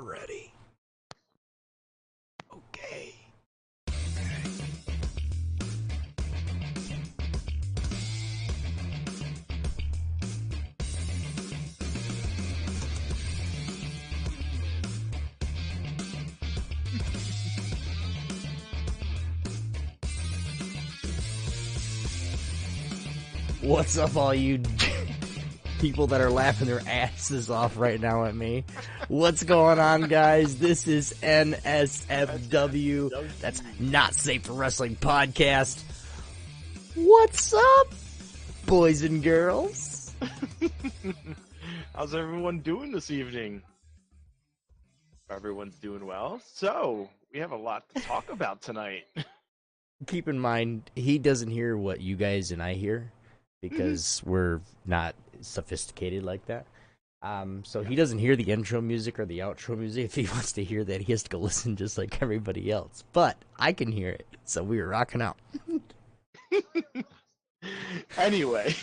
Ready. Okay. What's up, all you people that are laughing their asses off right now at me? What's going on, guys? This is NSFW. That's Not Safe for Wrestling Podcast. What's up, boys and girls? How's everyone doing this evening? Everyone's doing well. So, we have a lot to talk about tonight. Keep in mind, he doesn't hear what you guys and I hear because we're not sophisticated like that. So he doesn't hear the intro music or the outro music. If he wants to hear that, he has to go listen just like everybody else. But I can hear it, so we were rocking out. Anyway,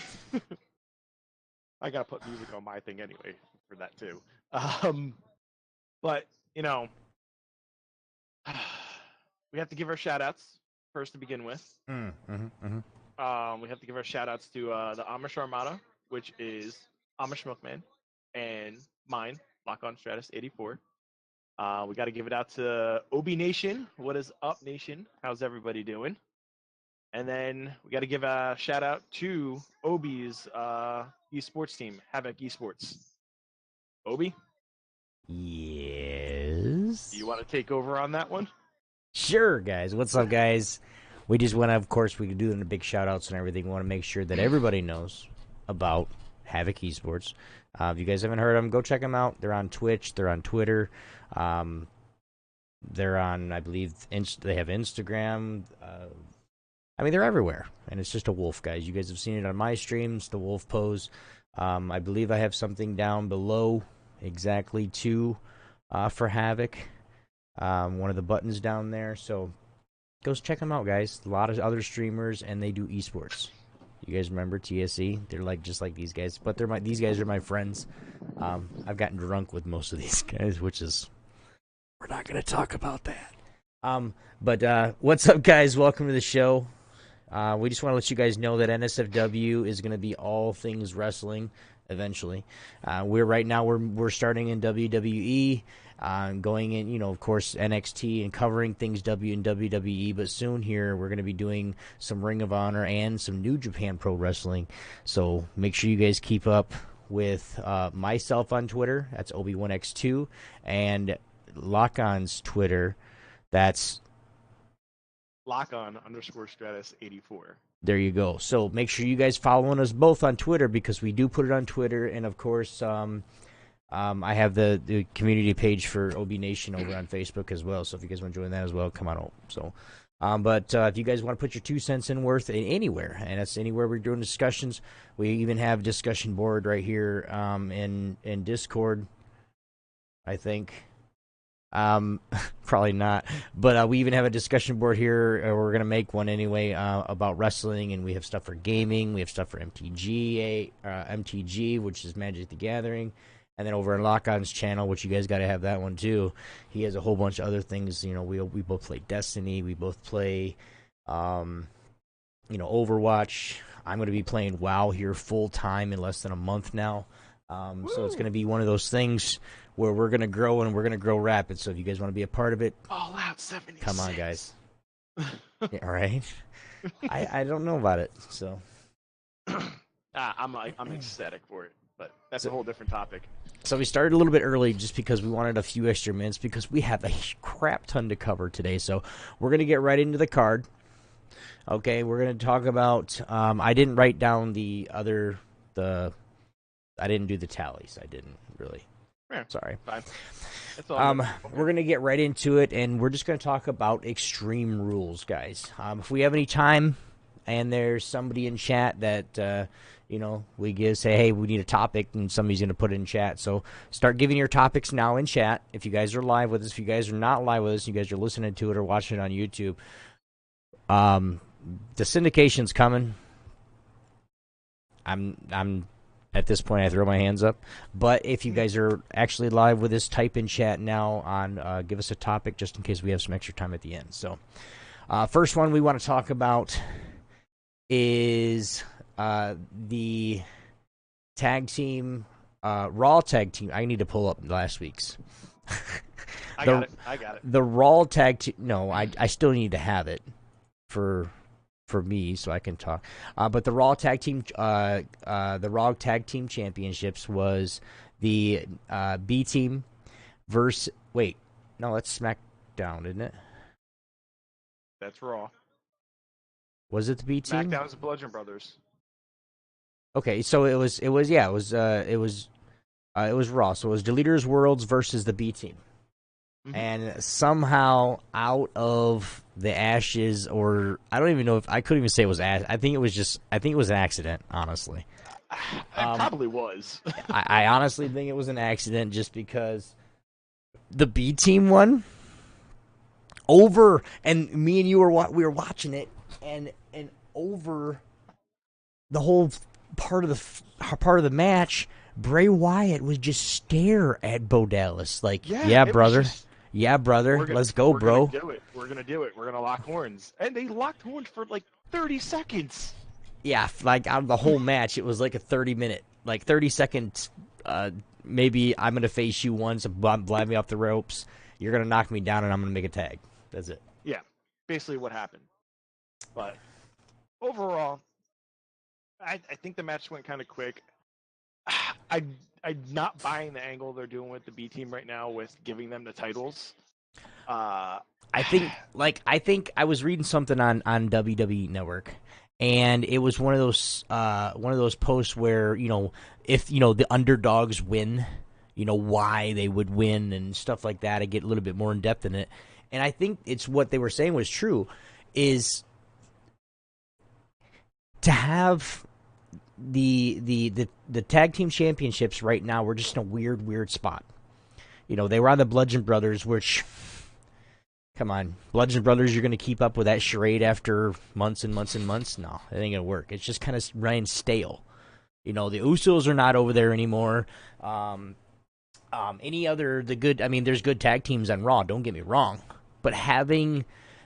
I gotta put music on my thing anyway for that too. But, you know, we have to give our shout-outs first to begin with. We have to give our shout-outs to the Amish Armada, which is Amish Milkman, and mine, Lockon Stratus 84. We got to give it out to OB Nation. What is up, Nation? How's everybody doing? And then we got to give a shout-out to OB's esports team, Havoc Esports. Obi? Yes. You want to take over on that one? Sure, guys. What's up, guys? We just want to, of course, we can do the big shout-outs and everything. We want to make sure that everybody knows about Havoc Esports. If you guys haven't heard them, go check them out. They're on Twitch. They're on Twitter. They're on, I believe, they have Instagram. I mean, they're everywhere. And it's just a wolf, guys. You guys have seen it on my streams, the wolf pose. I believe I have something down below exactly for Havoc. One of the buttons down there. So go check them out, guys. A lot of other streamers, and they do esports. You guys remember TSE? They're like just like these guys, but these guys are my friends. I've gotten drunk with most of these guys, which is we're not going to talk about that. But what's up, guys? Welcome to the show. We just want to let you guys know that NSFW is going to be all things wrestling eventually. We're starting in WWE. Going in, of course, NXT and covering things and WWE, but soon here we're going to be doing some Ring of Honor and some New Japan Pro Wrestling. So make sure you guys keep up with myself on Twitter. That's Obi1X2, and Lockon's Twitter. That's Lockon_Stratus 84. There you go. So make sure you guys following us both on Twitter because we do put it on Twitter, and of course, I have the community page for OB Nation over on Facebook as well. So if you guys want to join that as well, come on over. So, but if you guys want to put your 2 cents in worth anywhere, and that's anywhere we're doing discussions, we even have a discussion board right here in Discord, I think. Probably not, but we even have a discussion board here. We're gonna make one anyway about wrestling, and we have stuff for gaming. We have stuff for MTG, which is Magic the Gathering. And then over on Lockon's channel, which you guys got to have that one too, he has a whole bunch of other things. We both play Destiny. We both play, Overwatch. I'm going to be playing WoW here full time in less than a month now. So it's going to be one of those things where we're going to grow and we're going to grow rapid. So if you guys want to be a part of it, All Out 76. come on, guys. Yeah, all right. I don't know about it, so I'm ecstatic for it, but that's a whole different topic. So we started a little bit early just because we wanted a few extra minutes because we have a crap ton to cover today. So we're going to get right into the card. Okay, we're going to talk about I didn't write down I didn't do the tallies. I didn't really. Yeah, sorry. Fine. That's all we're going to get right into it, and we're just going to talk about Extreme Rules, guys. If we have any time and there's somebody in chat that we say, hey, we need a topic, and somebody's going to put it in chat. So start giving your topics now in chat. If you guys are live with us, if you guys are not live with us, you guys are listening to it or watching it on YouTube, the syndication's coming. I'm at this point I throw my hands up. But if you guys are actually live with us, type in chat now on give us a topic just in case we have some extra time at the end. So first one we want to talk about is the tag team, Raw tag team. I need to pull up last week's. I got it. The Raw tag team. No, I still need to have it for me so I can talk. But the Raw tag team, championships was the B team versus. Wait, no, that's SmackDown, isn't it? That's Raw. Was it the B team? SmackDown's the Bludgeon Brothers. Okay, so it was Raw. So it was Deleters Worlds versus the B team. Mm-hmm. And somehow out of the ashes, or I don't even know if I couldn't even say it was ash. I think it was an accident, honestly. It probably was. I honestly think it was an accident just because the B team won over, and me and you we were watching it, and over the whole part of the match, Bray Wyatt would just stare at Bo Dallas like, yeah, brother. Yeah, brother. Let's go, bro. We're gonna do it. We're gonna lock horns. And they locked horns for like 30 seconds. Yeah, like out of the whole match, it was like a 30 seconds. Maybe I'm gonna face you once, blind me off the ropes. You're gonna knock me down, and I'm gonna make a tag. That's it. Yeah, basically what happened. But overall, I think the match went kind of quick. I'm not buying the angle they're doing with the B team right now with giving them the titles. I think I was reading something on WWE Network, and it was one of those posts where, if the underdogs win, why they would win and stuff like that. I get a little bit more in depth in it, and I think it's what they were saying was true, is to have the tag team championships right now. We're just in a weird spot. They were on the Bludgeon Brothers, which, come on, Bludgeon Brothers, you're going to keep up with that charade after months and months and months? No, it ain't going to work. It's just kind of running stale. The Usos are not over there anymore. There's good tag teams on Raw, don't get me wrong, but having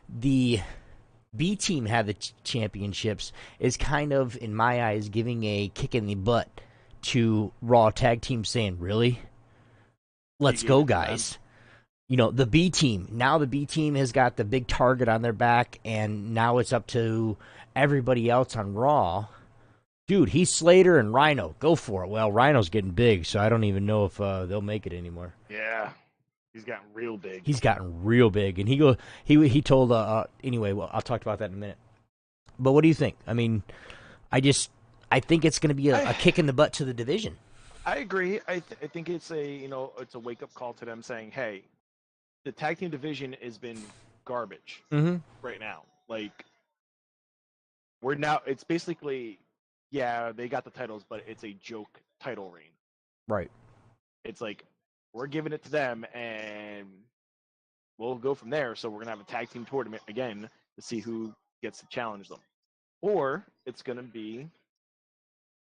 the B team have the championships is kind of, in my eyes, giving a kick in the butt to Raw tag team, saying, really? Let's go, guys. The B team. Now the B team has got the big target on their back, and now it's up to everybody else on Raw. Dude, Heath Slater and Rhino, go for it. Well, Rhino's getting big, so I don't even know if they'll make it anymore. Yeah. He's gotten real big. And he told anyway. Well, I'll talk about that in a minute. But what do you think? I mean, I think it's going to be a kick in the butt to the division. I agree. I think it's a wake up call to them saying, hey, the tag team division has been garbage right now. Like, it's basically, yeah, they got the titles, but it's a joke title reign. Right. It's like, we're giving it to them, and we'll go from there. So we're going to have a tag team tournament again to see who gets to challenge them. Or it's going to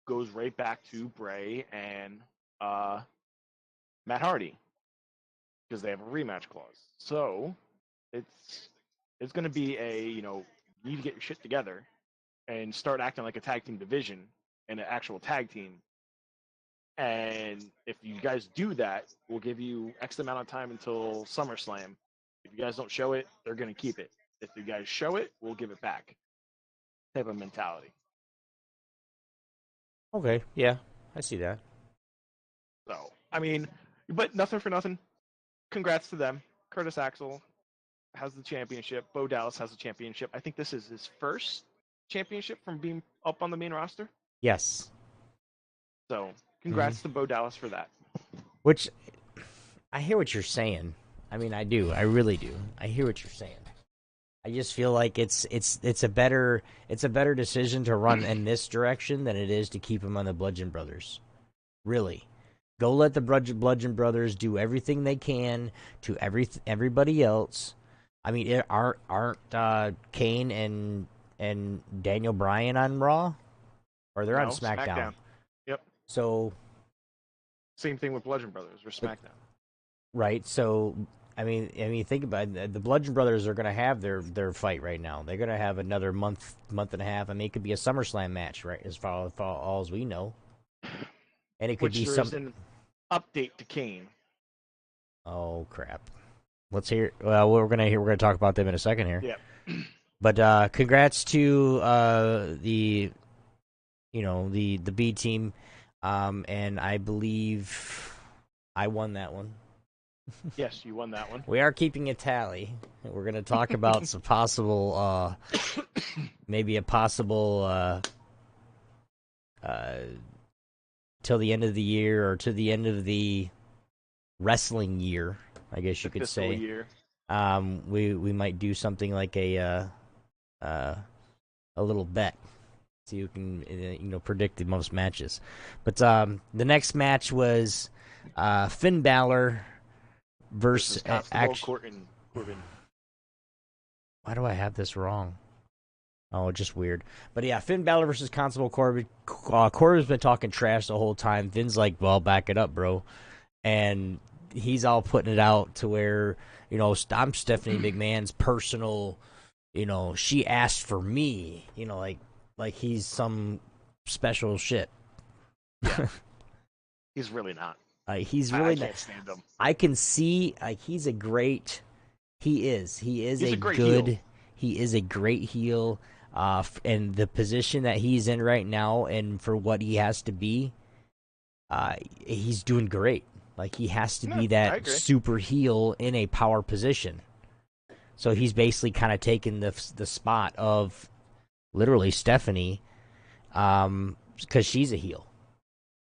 goes right back to Bray and Matt Hardy, because they have a rematch clause. So it's going to be you need to get your shit together and start acting like a tag team division and an actual tag team. And if you guys do that, we'll give you X amount of time until SummerSlam. If you guys don't show it, they're going to keep it. If you guys show it, we'll give it back. Type of mentality. Okay, yeah, I see that. So, but nothing for nothing. Congrats to them. Curtis Axel has the championship. Bo Dallas has the championship. I think this is his first championship from being up on the main roster. Yes. So, congrats to Bo Dallas for that. Which, I hear what you're saying. I do. I really do. I hear what you're saying. I just feel like it's a better decision to run in this direction than it is to keep him on the Bludgeon Brothers. Really, go let the Bludgeon Brothers do everything they can to everybody else. Aren't Kane and Daniel Bryan on Raw, or they're on SmackDown? Yep. So Same thing with Bludgeon Brothers or SmackDown. right. So I mean, think about it. The Bludgeon Brothers are going to have their fight right now. They're going to have another month and a half. I mean, it could be a SummerSlam match, right? As far as we know, and it could Which be there some. is an update to Kane. Oh crap! Let's hear. Well, we're gonna talk about them in a second here. Yeah. But congrats to the the B team, and I believe I won that one. Yes, you won that one. We are keeping a tally. We're going to talk about some possible, maybe a possible till the end of the year or to the end of the wrestling year, I guess you could say. Year. We might do something like a little bet, so you can predict the most matches. But the next match was Finn Balor versus Corbin. Why do I have this wrong? Oh, just weird. But yeah, Finn Balor versus Constable Corbin. Corbin's been talking trash the whole time. Finn's like, well, back it up, bro. And he's all putting it out to where, I'm Stephanie McMahon's personal, she asked for me, like he's some special shit. Yeah. He's really not. He's really I can't stand him. I can see he's a great. He is. He's a great good. Heel. He is a great heel. And the position that he's in right now, and for what he has to be, he's doing great. Like he has to be that super heel in a power position. So he's basically kind of taken the spot of literally Stephanie, because she's a heel.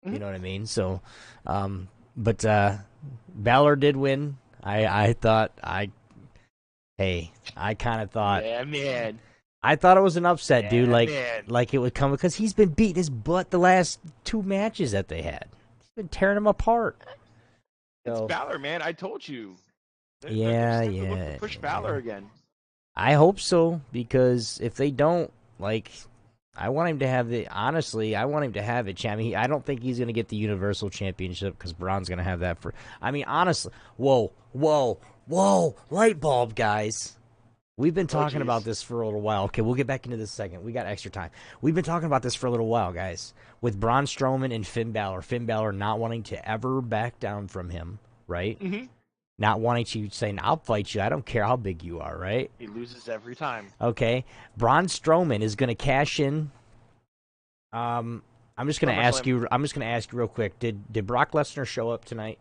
You know what I mean? So, but Balor did win. I kind of thought. Yeah, man. I thought it was an upset, dude. Man. Like it would come because he's been beating his butt the last 2 matches that they had. He's been tearing him apart. It's Balor, man. I told you. Yeah. Push Balor again. I hope so, because if they don't, I want him to have I want him to have it. I don't think he's going to get the Universal Championship because Braun's going to have that honestly. Whoa. Light bulb, guys. We've been talking about this for a little while. Okay, we'll get back into this second. We got extra time. We've been talking about this for a little while, guys. With Braun Strowman and Finn Balor. Finn Balor not wanting to ever back down from him, right? Mm-hmm. Not wanting to say, I'll fight you. I don't care how big you are, right? He loses every time. Okay. Braun Strowman is going to cash in. I'm just going to ask you real quick. Did Brock Lesnar show up tonight?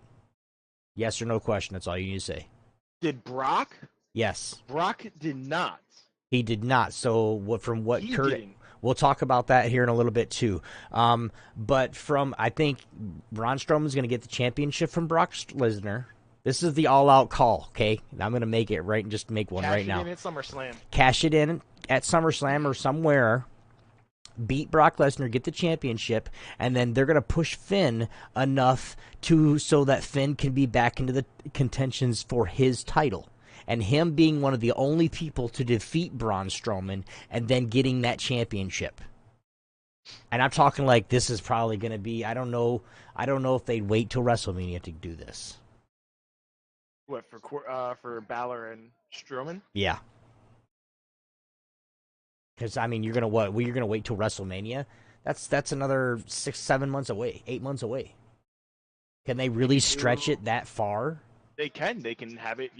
Yes or no question. That's all you need to say. Did Brock? Yes. Brock did not. He did not. So he Kurt didn't. We'll talk about that here in a little bit too. But I think Braun Strowman's going to get the championship from Brock Lesnar. This is the all-out call, okay? And I'm going to make it right and just make one right now. Cash it in at SummerSlam. Cash it in at SummerSlam or somewhere. Beat Brock Lesnar, get the championship, and then they're going to push Finn enough so that Finn can be back into the contentions for his title. And him being one of the only people to defeat Braun Strowman and then getting that championship. And I'm talking like this is probably going to be, I don't know if they'd wait till WrestleMania to do this. What, for Balor and Strowman? Yeah. Because, I mean, you're going to wait till WrestleMania? That's another 6-7 months away, 8 months away. Can they really stretch it that far? They can. They can have it,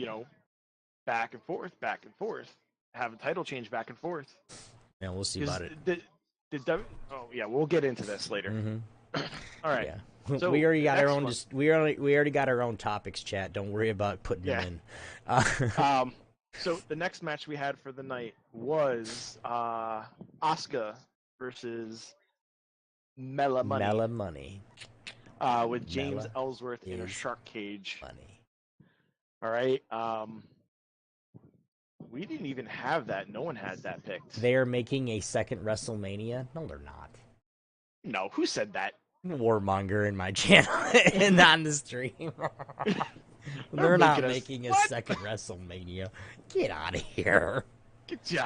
back and forth. Have a title change back and forth. Yeah, we'll see about it. We'll get into this later. Mm-hmm. All right. Yeah. So we already got our own. We already got our own topics, chat. Don't worry about putting them in. So the next match we had for the night was Asuka versus Mela Money. With James Ellsworth in a shark cage. Money. All right. We didn't even have that. No one had that picked. They are making a second WrestleMania. No, they're not. No, who said that? Warmonger in my channel and on the stream. They're not making a second WrestleMania. Get out of here. Get your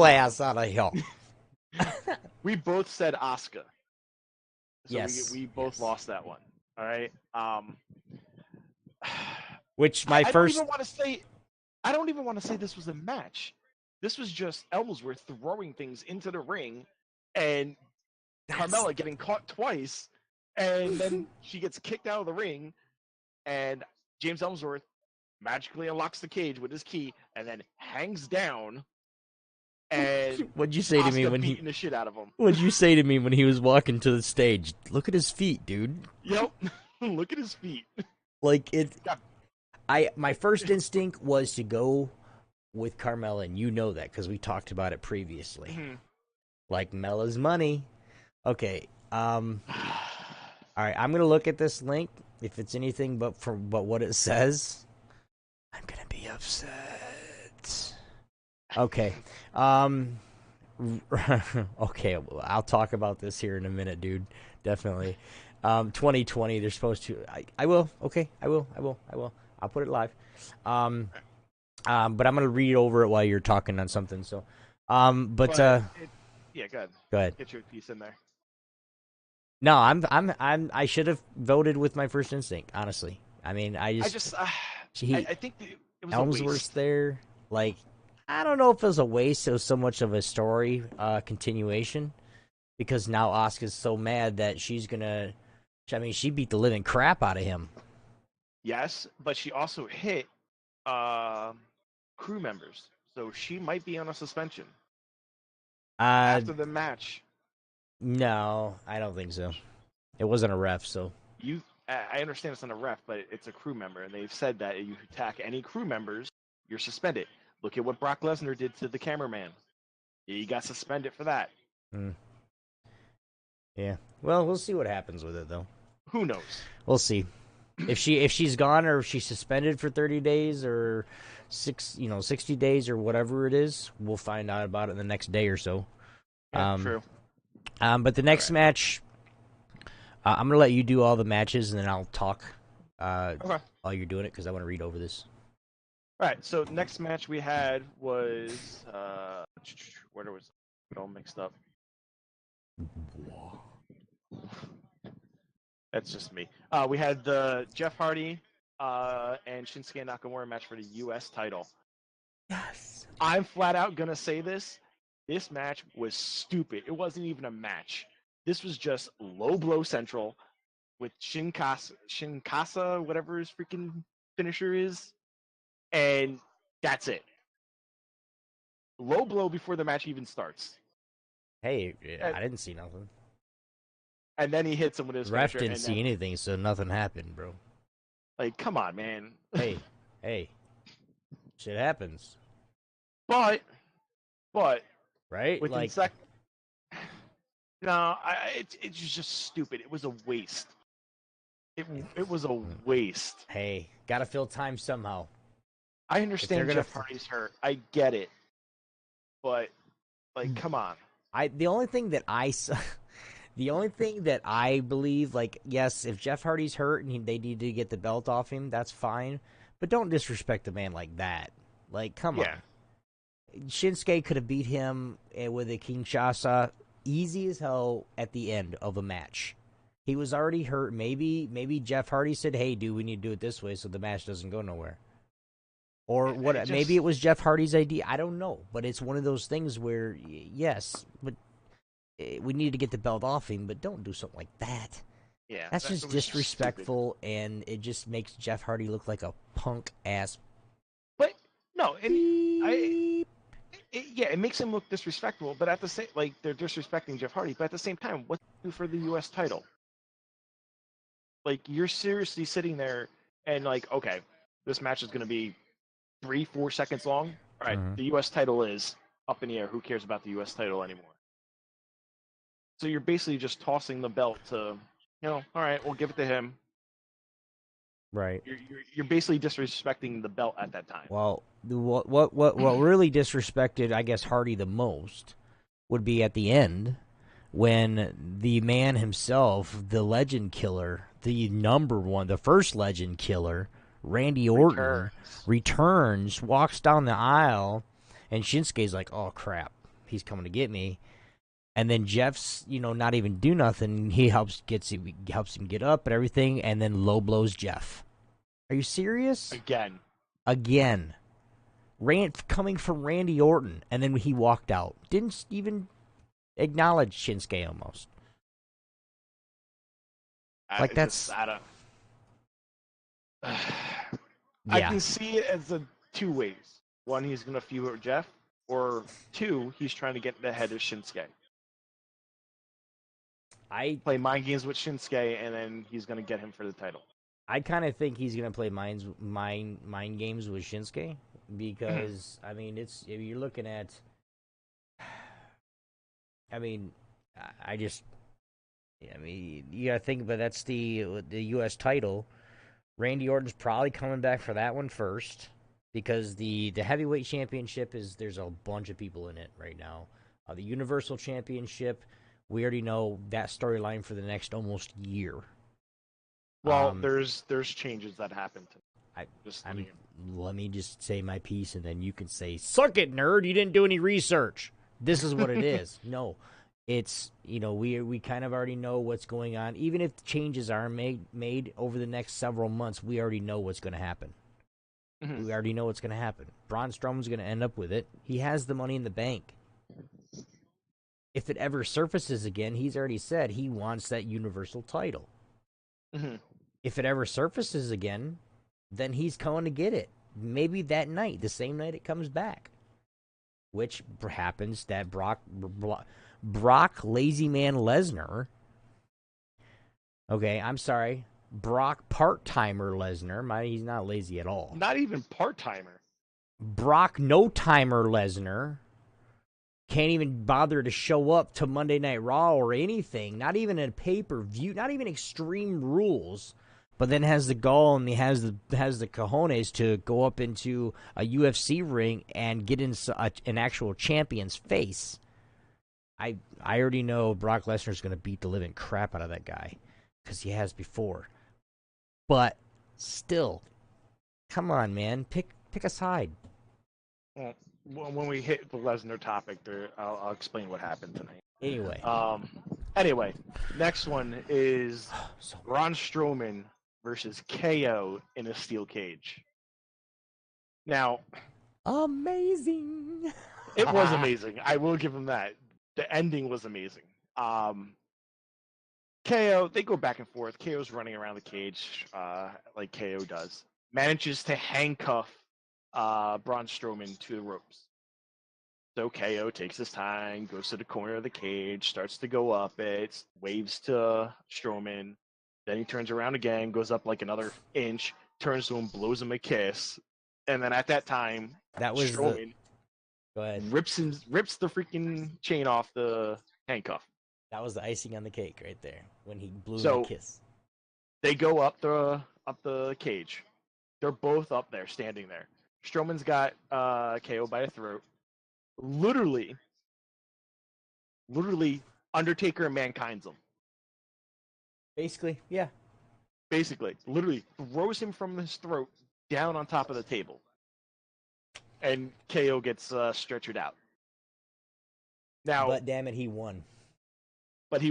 ass out of here. We both said Asuka. So we both lost that one. All right. Which my I first. I don't even want to say this was a match. This was just Ellsworth throwing things into the ring, and Carmella getting caught twice, and then she gets kicked out of the ring, and James Ellsworth magically unlocks the cage with his key, and then hangs down. And What'd you say to me Asuka when beating the shit out of him? What'd you say to me when he was walking to the stage? Look at his feet, dude. Yep. Look at his feet. Like my first instinct was to go with Carmella, and you know that because we talked about it previously. Mm-hmm. Like Mella's money. Okay. All right. I'm gonna look at this link. If it's anything but what it says, I'm gonna be upset. Okay. Okay. I'll talk about this here in a minute, dude. Definitely. 2020. They're supposed to. I will. Okay. I will. I'll put it live. But I'm gonna read over it while you're talking on something. So, yeah, go ahead. Go ahead. Get your piece in there. No, I should have voted with my first instinct. Honestly, I mean, I think it was Ellsworth's there. Like, I don't know if it was a waste. It was so much of a story continuation because now Asuka's so mad that she's gonna. I mean, she beat the living crap out of him. Yes, but she also hit crew members, so she might be on a suspension after the match. No, I don't think so. It wasn't a ref, so I understand it's not a ref, but it's a crew member, and they've said that if you attack any crew members, you're suspended. Look at what Brock Lesnar did to the cameraman. He got suspended for that. Yeah. Well, we'll see what happens with it, though. Who knows? We'll see. If she's gone or if she's suspended for 30 days or 60 days or whatever it is, we'll find out about it the next day or so. Yeah, true. But the next match, I'm gonna let you do all the matches and then I'll talk while you're doing it because I want to read over this. All right. So next match we had was where was it all mixed up? That's just me. We had the Jeff Hardy and Shinsuke Nakamura match for the U.S. title. Yes. I'm flat out gonna say this. This match was stupid. It wasn't even a match. This was just low blow central with Shinkasa, whatever his freaking finisher is, and that's it. Low blow before the match even starts. Hey, I didn't see nothing. And then he hits him with his ref finisher. Didn't see anything, so nothing happened, bro. Like, come on, man. Hey, shit happens. But right, like, no, it's just stupid. It was a waste. It was a waste. Hey, gotta fill time somehow. I understand Jeff Hardy's hurt. I get it, but like, come on. The only thing that I believe, like, yes, if Jeff Hardy's hurt and they need to get the belt off him, that's fine. But don't disrespect a man like that. Like, come on. Shinsuke could have beat him with a Kinshasa easy as hell at the end of a match. He was already hurt. Maybe Jeff Hardy said, "Hey, dude, we need to do it this way so the match doesn't go nowhere." Or what? Maybe it was Jeff Hardy's idea. I don't know. But it's one of those things where, yes, but we need to get the belt off him, but don't do something like that. Yeah, that's just disrespectful, and it just makes Jeff Hardy look like a punk ass. But no, and it makes him look disrespectful. But at the same, like, they're disrespecting Jeff Hardy. But at the same time, what do you do for the U.S. title? Like, you're seriously sitting there and like, okay, this match is going to be 3-4 seconds long. All right, the U.S. title is up in the air. Who cares about the U.S. title anymore? So you're basically just tossing the belt to, all right, we'll give it to him. Right. You're basically disrespecting the belt at that time. Well, what really disrespected, I guess, Hardy the most would be at the end when the man himself, the legend killer, the number one, the first legend killer, Randy Orton, returns, walks down the aisle, and Shinsuke's like, "Oh crap, he's coming to get me." And then Jeff's, not even do nothing. He helps him get up and everything, and then low blows Jeff. Are you serious? Again. Coming from Randy Orton, and then he walked out. Didn't even acknowledge Shinsuke almost. I can see it as two ways. One, he's going to feud with Jeff, or two, he's trying to get the head of Shinsuke. Play mind games with Shinsuke, and then he's going to get him for the title. I kind of think he's going to play mind games with Shinsuke because, I mean, if you're looking at, you got to think, but that's the U.S. title. Randy Orton's probably coming back for that one first because the heavyweight championship there's a bunch of people in it right now. The Universal Championship, we already know that storyline for the next almost year. Well, there's changes that happen. Let me just say my piece, and then you can say, "Suck it, nerd! You didn't do any research." This is what it is. No, it's we kind of already know what's going on. Even if changes are made over the next several months, we already know what's going to happen. Mm-hmm. We already know what's going to happen. Braun Strowman's going to end up with it. He has the money in the bank. If it ever surfaces again, he's already said he wants that Universal title. Mm-hmm. If it ever surfaces again, then he's going to get it. Maybe that night, the same night it comes back. Which happens that Brock Lazy Man Lesnar. Okay, I'm sorry. Brock Part-Timer Lesnar. He's not lazy at all. Not even part-timer. Brock No-Timer Lesnar. Can't even bother to show up to Monday Night Raw or anything. Not even a pay-per-view. Not even Extreme Rules. But then has the gall and he has the cojones to go up into a UFC ring and get in an actual champion's face. I already know Brock Lesnar's going to beat the living crap out of that guy because he has before. But still, come on, man, pick a side. Well, when we hit the Lesnar topic, I'll explain what happened tonight. Anyway, next one is Braun Strowman versus KO in a steel cage. Now, amazing. It was amazing. I will give him that. The ending was amazing. KO, they go back and forth. KO's running around the cage like KO does. Manages to handcuff Braun Strowman to the ropes. So KO takes his time, goes to the corner of the cage, starts to go up it, waves to Strowman. Then he turns around again, goes up like another inch, turns to him, blows him a kiss. And then at that time, Strowman rips the freaking chain off the handcuff. That was the icing on the cake right there when he blew him a kiss. They go up the cage. They're both up there, standing there. Strowman's got KO by the throat. Literally, Undertaker and Mankind's him. Basically, yeah. Literally throws him from his throat down on top of the table. And KO gets stretchered out. Now, but damn it, he won. He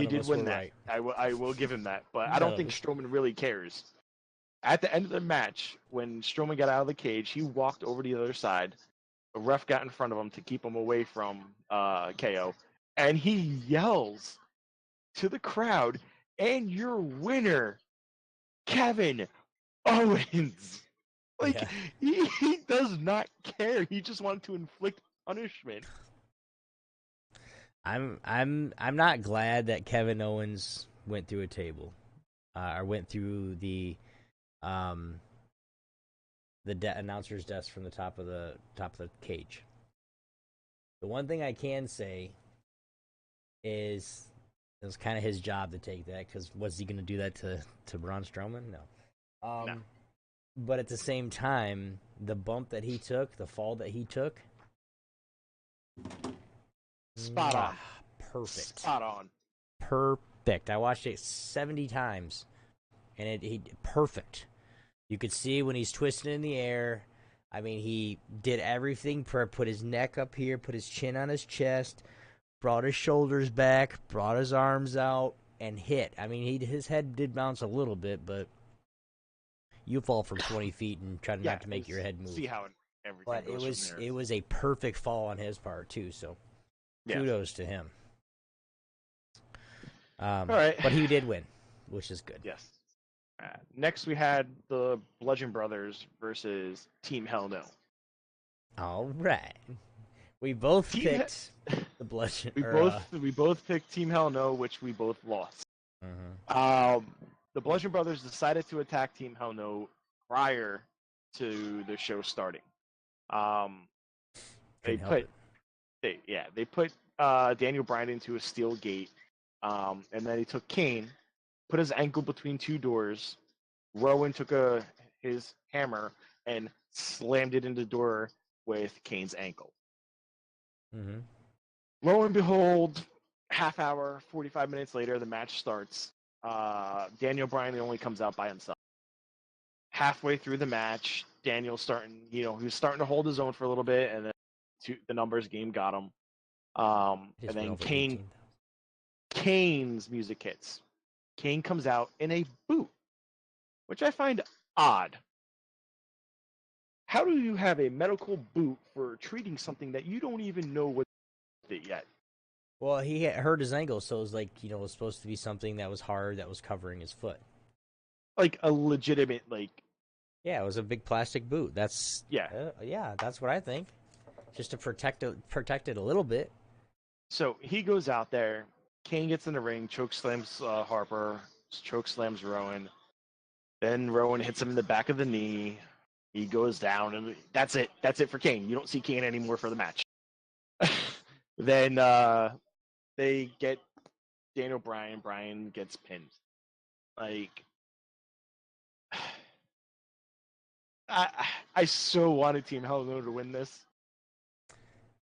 did win that. Right. I will give him that. But I don't think Strowman really cares. At the end of the match, when Strowman got out of the cage, he walked over to the other side. A ref got in front of him to keep him away from KO. And he yells to the crowd, "And your winner, Kevin Owens." He does not care. He just wanted to inflict punishment. I'm not glad that Kevin Owens went through a table, or went through the announcer's desk from the top of the cage. The one thing I can say is it was kind of his job to take that, because was he going to do that to Braun Strowman? No. No. But at the same time, the bump that he took, the fall that he took, spot on. Perfect. Spot on. Perfect. I watched it 70 times, and he perfect. You could see when he's twisting in the air, I mean, he did everything. Put his neck up here, put his chin on his chest, brought his shoulders back, brought his arms out, and hit. I mean, his head did bounce a little bit, but you fall from 20 feet and try Yeah, not to make your head move. see how everything But goes from there. it was a perfect fall on his part too. So Yes. kudos to him. All right, but he did win, which is good. Yes. Next, we had the Bludgeon Brothers versus Team Hell No. All right, we both Team picked the Bludgeon. We both picked Team Hell No, which we both lost. Mm-hmm. The Bludgeon Brothers decided to attack Team Hell No prior to the show starting. They put Daniel Bryan into a steel gate, and then he took Kane, put his ankle between two doors. Rowan took his hammer and slammed it into the door with Kane's ankle. Mm-hmm. Lo and behold, half hour, 45 minutes later, the match starts. Daniel Bryan only comes out by himself. Halfway through the match, Daniel's he was starting to hold his own for a little bit, and then the numbers game got him. And then Kane's music hits. Kane comes out in a boot, which I find odd. How do you have a medical boot for treating something that you don't even know what's it yet? Well, he had hurt his ankle, so it was like, it was supposed to be something that was hard that was covering his foot. Like a legitimate, Yeah, it was a big plastic boot. That's yeah, that's what I think. Just to protect it a little bit. So he goes out there. Kane gets in the ring, choke slams Harper, choke slams Rowan. Then Rowan hits him in the back of the knee. He goes down, and that's it. That's it for Kane. You don't see Kane anymore for the match. Then they get Daniel Bryan. Bryan gets pinned. I so wanted Team Hell No to win this.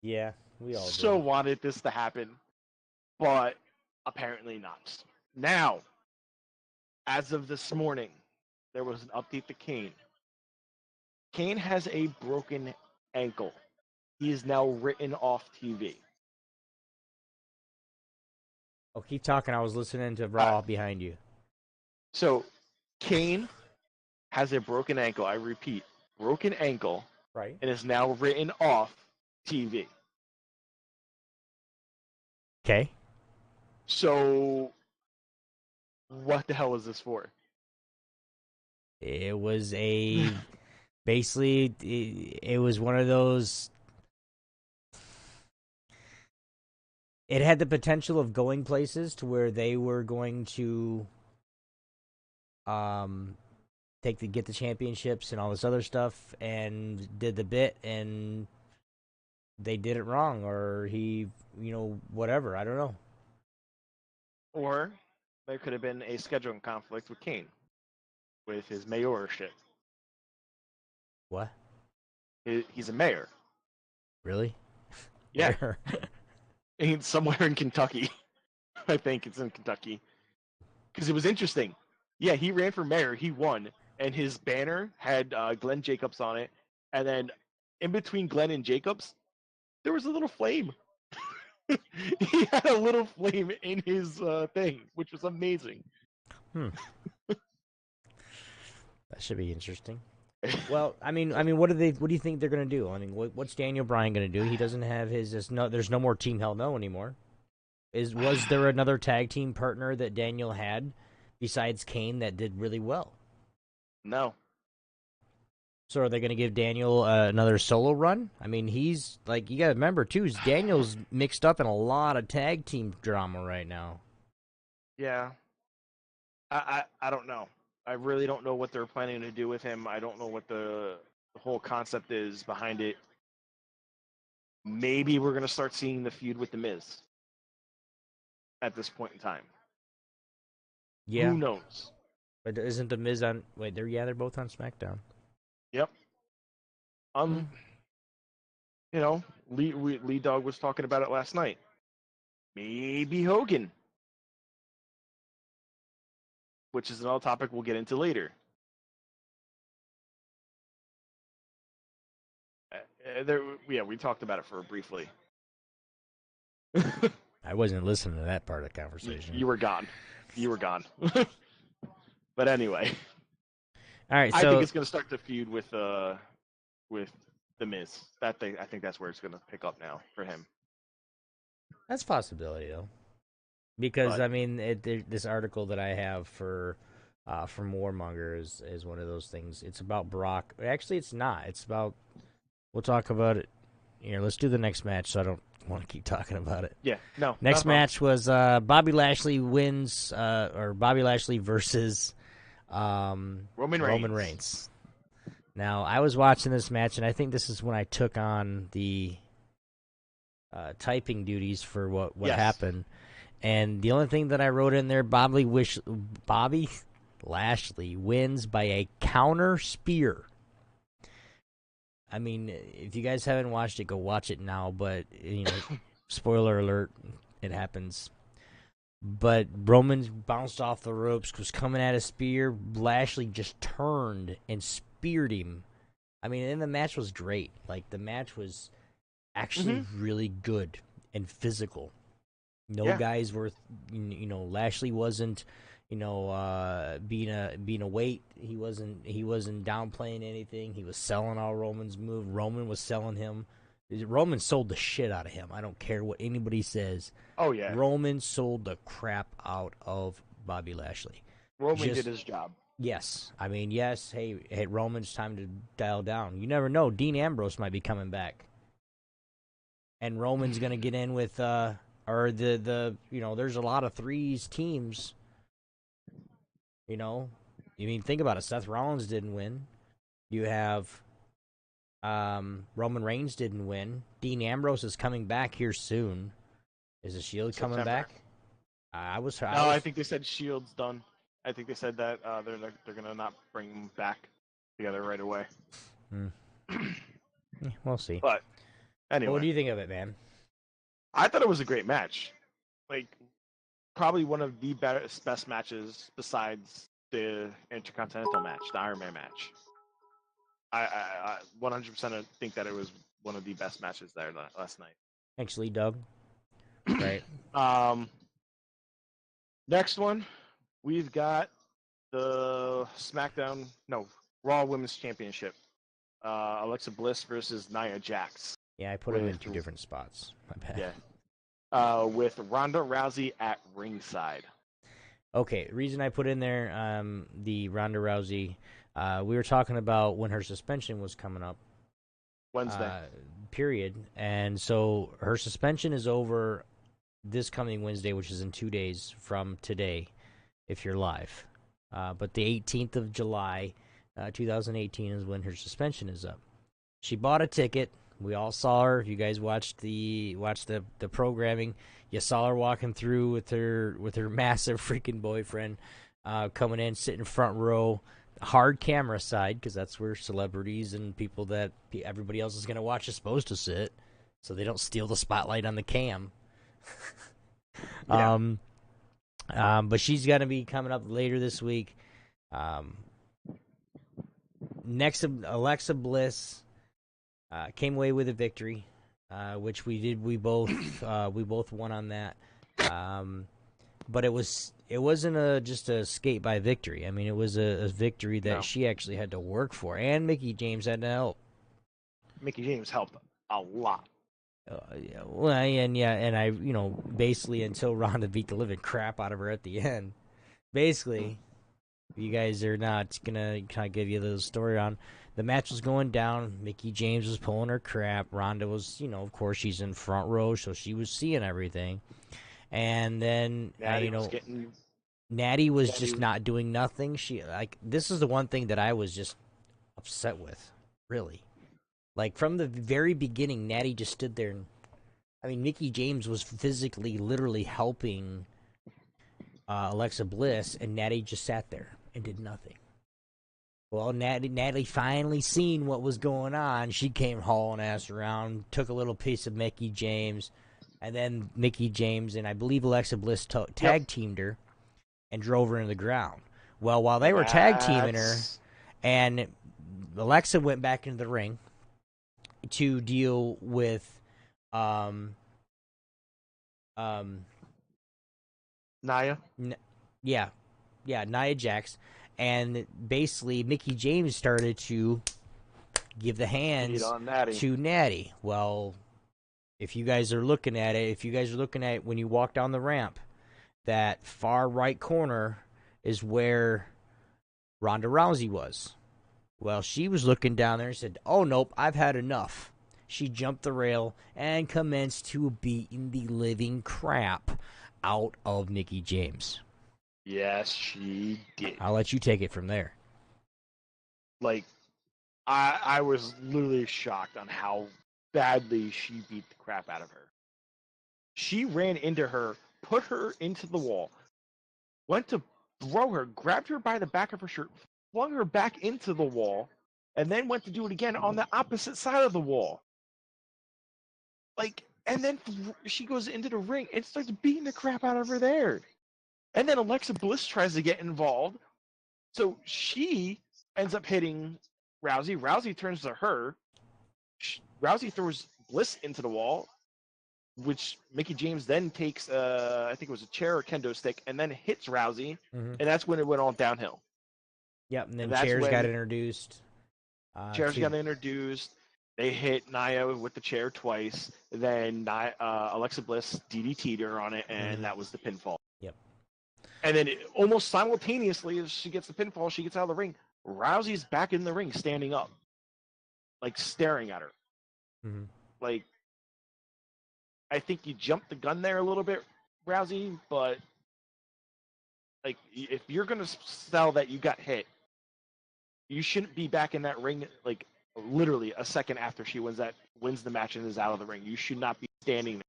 Yeah, we all so did. wanted this to happen, but apparently not. Now, as of this morning, there was an update to Kane. Kane has a broken ankle. He is now written off TV. Oh, keep talking. I was listening to Raw behind you. So, Kane has a broken ankle. I repeat, broken ankle. Right. And is now written off TV. Okay. So, what the hell is this for? It was basically, it was one of those. It had the potential of going places to where they were going to get the championships and all this other stuff, and did the bit, and they did it wrong, or he, whatever. I don't know. Or there could have been a scheduling conflict with Kane, with his mayorship. What? He's a mayor. Really? Yeah. He's somewhere in Kentucky. I think it's in Kentucky. Because it was interesting. Yeah, he ran for mayor. He won. And his banner had Glenn Jacobs on it. And then in between Glenn and Jacobs, there was a little flame. He had a little flame in his thing, which was amazing. That should be interesting. Well, I mean, what do you think they're gonna do? I mean, what's Daniel Bryan gonna do? He doesn't have there's no more Team Hell No anymore. Was there another tag team partner that Daniel had besides Kane that did really well? No. So are they gonna give Daniel another solo run? I mean, he's like, you gotta remember too, Daniel's mixed up in a lot of tag team drama right now. Yeah. I don't know. I really don't know what they're planning to do with him. I don't know what the whole concept is behind it. Maybe we're going to start seeing the feud with The Miz at this point in time. Yeah. Who knows? But isn't The Miz on... Wait, they're both on SmackDown. Yep. Lee Dog was talking about it last night. Maybe Hogan. Which is another topic we'll get into later. We talked about it for briefly. I wasn't listening to that part of the conversation. You were gone. You were gone. But anyway, all right. So I think it's going to start to feud with the Miz. I think that's where it's going to pick up now for him. That's a possibility, though, because I mean, this article that I have from Warmonger is one of those things. It's about Brock. Actually, it's not. It's about. We'll talk about it. Here, let's do the next match, so I don't want to keep talking about it. Yeah, no. Next match was Bobby Lashley wins, or Bobby Lashley versus Roman Reigns. Now, I was watching this match, and I think this is when I took on the typing duties for what happened. And the only thing that I wrote in there, Bobby Lashley wins by a counter spear. I mean, if you guys haven't watched it, go watch it now. But, spoiler alert, it happens. But Roman bounced off the ropes, was coming at a spear. Lashley just turned and speared him. I mean, and the match was great. Like, the match was actually really good and physical. No guys were, Lashley wasn't, being a weight. He wasn't downplaying anything. He was selling all Roman's move. Roman was selling him. Roman sold the shit out of him. I don't care what anybody says. Oh yeah, Roman sold the crap out of Bobby Lashley. Roman did his job. Yes, I mean yes. Hey, Roman's time to dial down. You never know. Dean Ambrose might be coming back, and Roman's gonna get in with or there's a lot of threes teams. Think about it. Seth Rollins didn't win. You have Roman Reigns didn't win. Dean Ambrose is coming back here soon. Is the Shield coming back? I think they said Shield's done. I think they said that they're gonna not bring them back together right away. We'll see. But anyway, what do you think of it, man? I thought it was a great match. Like, probably one of the best matches besides the Intercontinental match, the Iron Man match. I 100% think that it was one of the best matches there last night. Actually, Doug. Right. Next one, we've got the Raw Women's Championship. Alexa Bliss versus Nia Jax. Yeah, I put them in two different spots. My bad. Yeah. With Ronda Rousey at ringside. Okay, reason I put in there the Ronda Rousey, we were talking about when her suspension was coming up. Wednesday. Period. And so her suspension is over this coming Wednesday, which is in 2 days from today, if you're live. But the 18th of July, 2018 is when her suspension is up. She bought a ticket. We all saw her. You guys watched the programming. You saw her walking through with her massive freaking boyfriend, coming in, sitting front row, hard camera side, because that's where celebrities and people that everybody else is going to watch is supposed to sit, so they don't steal the spotlight on the cam. Yeah. But she's going to be coming up later this week. Next, Alexa Bliss came away with a victory, which we did. We both won on that. But it wasn't just a skate by victory. I mean, it was a victory that she actually had to work for, and Mickie James had to help. Mickie James helped a lot. And I, basically until Ronda beat the living crap out of her at the end. Basically, you guys are not gonna kind of give you the story on. The match was going down. Mickie James was pulling her crap. Ronda was, of course, she's in front row, so she was seeing everything. And then, Natty was just not doing nothing. This is the one thing that I was just upset with, really. Like, from the very beginning, Natty just stood there. Mickie James was physically, literally helping Alexa Bliss, and Natty just sat there and did nothing. Well, Natalie finally seen what was going on. She came hauling ass around, took a little piece of Mickie James, and then Mickie James and I believe Alexa Bliss tag teamed her and drove her into the ground. Well, while they were tag teaming her, and Alexa went back into the ring, to deal with um um Nia. yeah, Nia Jax, and basically Mickey James started to give the Beat hands on Natty. to Natty. Well, if you guys are looking at it, when you walk down the ramp, that far right corner is where Ronda Rousey was. Well, she was looking down there and said, "Oh nope, I've had enough." She jumped the rail and commenced to beating the living crap out of Mickey James. Yes, she did. I'll let you take it from there. Like, I was literally shocked on how badly she beat the crap out of her. She ran into her, put her into the wall, went to throw her, grabbed her by the back of her shirt, flung her back into the wall, and then went to do it again on the opposite side of the wall. Like, and then she goes into the ring and starts beating the crap out of her there. And then Alexa Bliss tries to get involved. So she ends up hitting Rousey. Rousey turns to her. Rousey throws Bliss into the wall, which Mickey James then takes, I think it was a chair or kendo stick, and then hits Rousey. Mm-hmm. And that's when it went all downhill. Yep, and then chairs got introduced. Chairs got introduced. They hit Nia with the chair twice. Then Alexa Bliss DDT'd her on it, and that was the pinfall. Yep. And then almost simultaneously as she gets the pinfall, she gets out of the ring. Rousey's back in the ring, standing up, like staring at her. Mm-hmm. Like, I think you jumped the gun there a little bit, Rousey, but like, if you're gonna sell that you got hit, you shouldn't be back in that ring like literally a second after she wins the match and is out of the ring. You should not be standing there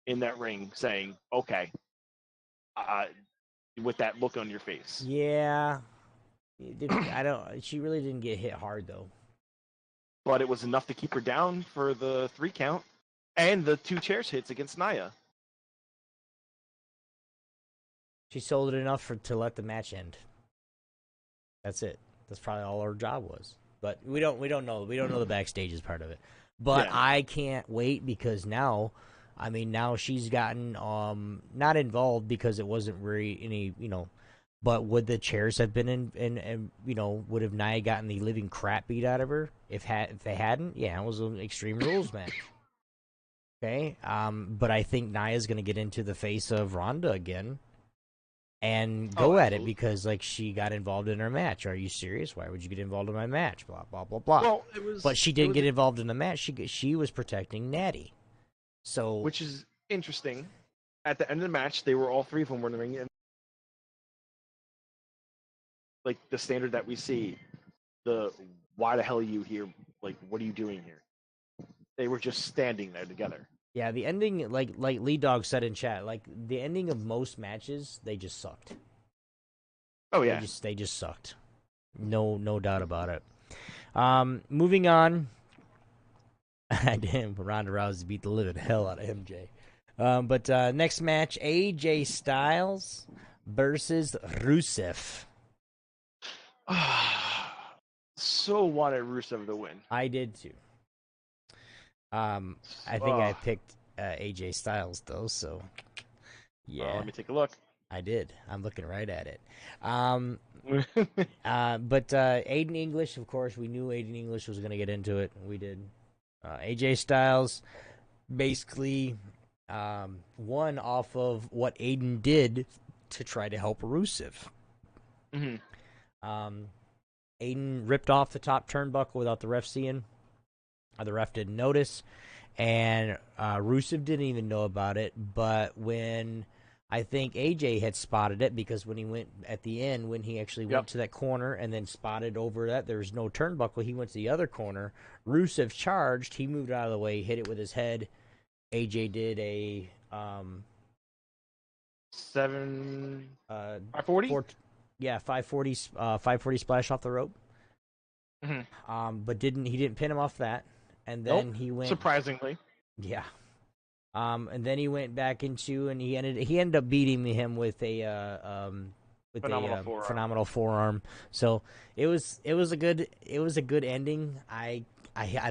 in that ring saying, "Okay," with that look on your face. Yeah, I don't. She really didn't get hit hard though. But it was enough to keep her down for the 3 count and the 2 chairs hits against Nia. She sold it enough to let the match end. That's it. That's probably all her job was. But we don't know. We don't know the backstages part of it. But yeah. I can't wait because now she's gotten not involved because it wasn't really any, but would the chairs have been in would have Nia gotten the living crap beat out of her if they hadn't? Yeah, it was an Extreme Rules match. Okay, but I think Nia's going to get into the face of Ronda again and go at it because she got involved in her match. Are you serious? Why would you get involved in my match? Blah blah blah blah. Well, but she didn't get involved in the match. She was protecting Natty. So, which is interesting. At the end of the match, they were all 3 of them were in the ring, and like the standard that we see, why the hell are you here? Like, what are you doing here? They were just standing there together. Yeah, the ending, like Lee Dog said in chat, like the ending of most matches, they just sucked. Oh yeah, they just sucked. No doubt about it. Moving on. Damn, Ronda Rousey beat the living hell out of MJ. But next match, AJ Styles versus Rusev. So wanted Rusev to win. I did too. I think I picked AJ Styles though, so yeah. Let me take a look. I did. I'm looking right at it. But Aiden English, of course, we knew Aiden English was going to get into it. We did. AJ Styles basically won off of what Aiden did to try to help Rusev. Mm-hmm. Aiden ripped off the top turnbuckle without the ref seeing. The ref didn't notice, and Rusev didn't even know about it. But when I think AJ had spotted it, because when he went at the end, when he actually went to that corner and then spotted over that there was no turnbuckle, he went to the other corner. Rusev charged. He moved out of the way, hit it with his head. AJ did a 540. Yeah, 540 splash off the rope. Mm-hmm. But he didn't pin him off that. And then he went surprisingly. Yeah. And then he went back into and he ended up beating him with a phenomenal forearm. So it was a good ending. I I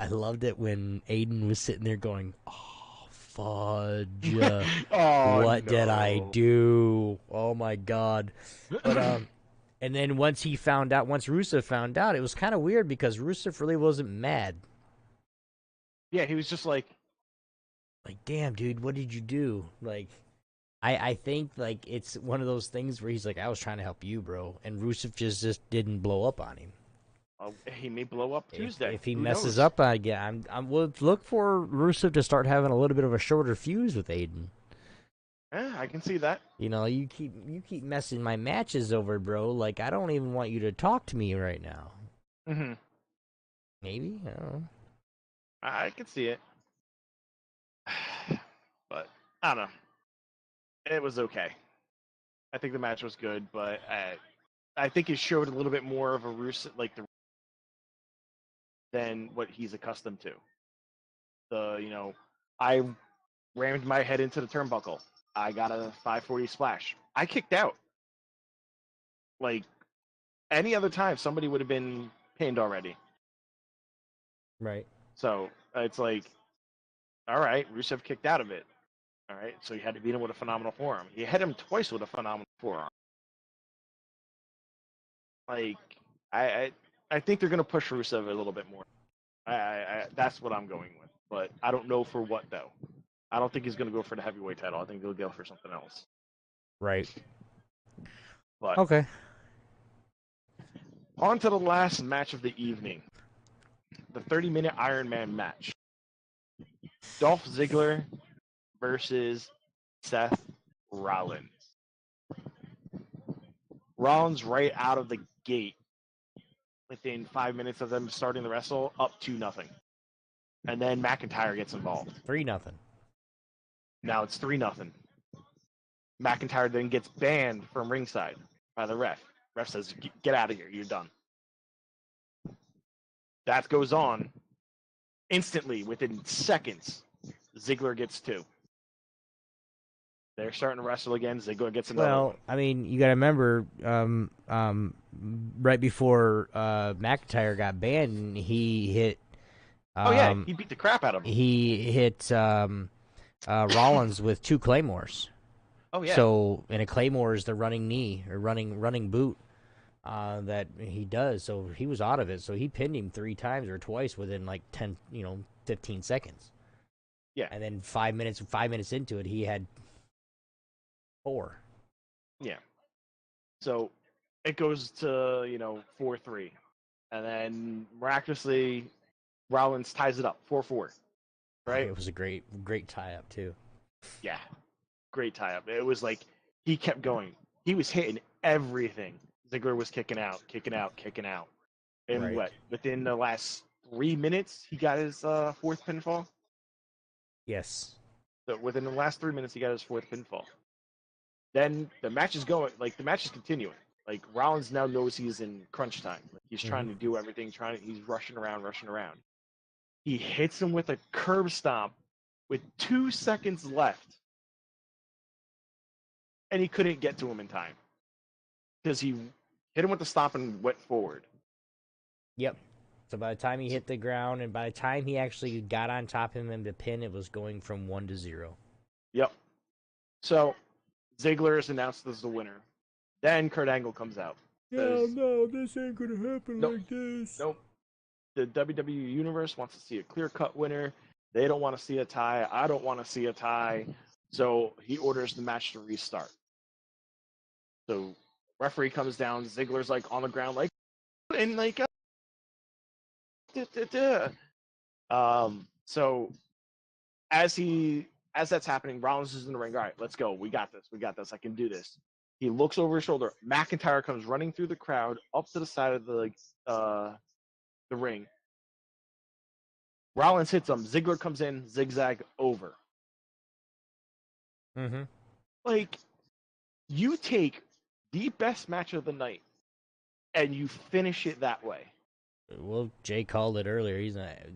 loved it when Aiden was sitting there going, "Oh, fudge! Oh What did I no. do? Oh my god!" But and then once Rusev found out, it was kind of weird because Rusev really wasn't mad. Yeah, he was just like, Damn, dude, what did you do? I think like it's one of those things where he's like, I was trying to help you, bro, and Rusev just didn't blow up on him. oh, he may blow up Tuesday. If he Who messes knows? up again, I'm would look for Rusev to start having a little bit of a shorter fuse with Aiden. Yeah, I can see that. You keep messing my matches over, bro. Like I don't even want you to talk to me right now. Hmm. Maybe I don't know. I can see it. But I don't know. It was okay. I think the match was good, but I think it showed a little bit more of a Rusev than what he's accustomed to. I rammed my head into the turnbuckle. I got a 540 splash. I kicked out. Like any other time, somebody would have been pinned already. Right. So it's like, all right, Rusev kicked out of it. All right, so you had to beat him with a phenomenal forearm. You hit him twice with a phenomenal forearm. Like, I, I, I think they're gonna push Rusev a little bit more. That's what I'm going with, but I don't know for what though. I don't think he's gonna go for the heavyweight title. I think he'll go for something else. Right. But Okay. on to the last match of the evening, the 30-minute Iron Man match. Dolph Ziggler versus Seth Rollins. Rollins right out of the gate, within 5 minutes of them starting the wrestle, up 2-0. And then McIntyre gets involved. 3-0. Now it's 3-0. McIntyre then gets banned from ringside by the ref. Ref says, "Get out of here. You're done." That goes on instantly. Within seconds, Ziggler gets 2. They're starting to wrestle again. Ziggler gets another Well, one. I mean, you got to remember, right before McIntyre got banned, he hit. Oh yeah, he beat the crap out of him. He hit Rollins with 2 claymores. Oh yeah. So, and a claymore is the running knee or running boot that he does. So he was out of it. So he pinned him 3 times or twice within like 10, 15 seconds. Yeah. And then 5 minutes into it, he had 4. Yeah. So it goes to 4-3, and then miraculously Rollins ties it up 4-4. Right? It was a great tie up too. Yeah. Great tie up. It was like he kept going. He was hitting everything. Ziggler was kicking out, kicking out, kicking out. And Right. what? Within the last 3 minutes, he got his 4th pinfall. Yes. So within the last 3 minutes, he got his 4th pinfall. Then the match is going. Like the match is continuing. Like Rollins now knows he's in crunch time. Like, he's trying to do everything. He's rushing around, rushing around. He hits him with a curb stomp with 2 seconds left, and he couldn't get to him in time because he hit him with the stomp and went forward. Yep. So by the time he hit the ground and by the time he actually got on top of him to pin, it was going from 1-0. Yep. So Ziggler is announced as the winner. Then Kurt Angle comes out. Says, no, this ain't gonna happen Nope. like this. Nope. The WWE Universe wants to see a clear-cut winner. They don't want to see a tie. I don't want to see a tie. So he orders the match to restart. So referee comes down. Ziggler's like on the ground, like, and like, So as that's happening, Rollins is in the ring. All right, let's go. We got this. We got this. I can do this. He looks over his shoulder. McIntyre comes running through the crowd up to the side of the ring. Rollins hits him. Ziggler comes in, zigzag over. Mm-hmm. Like, you take the best match of the night and you finish it that way. Well, Jay called it earlier. He's at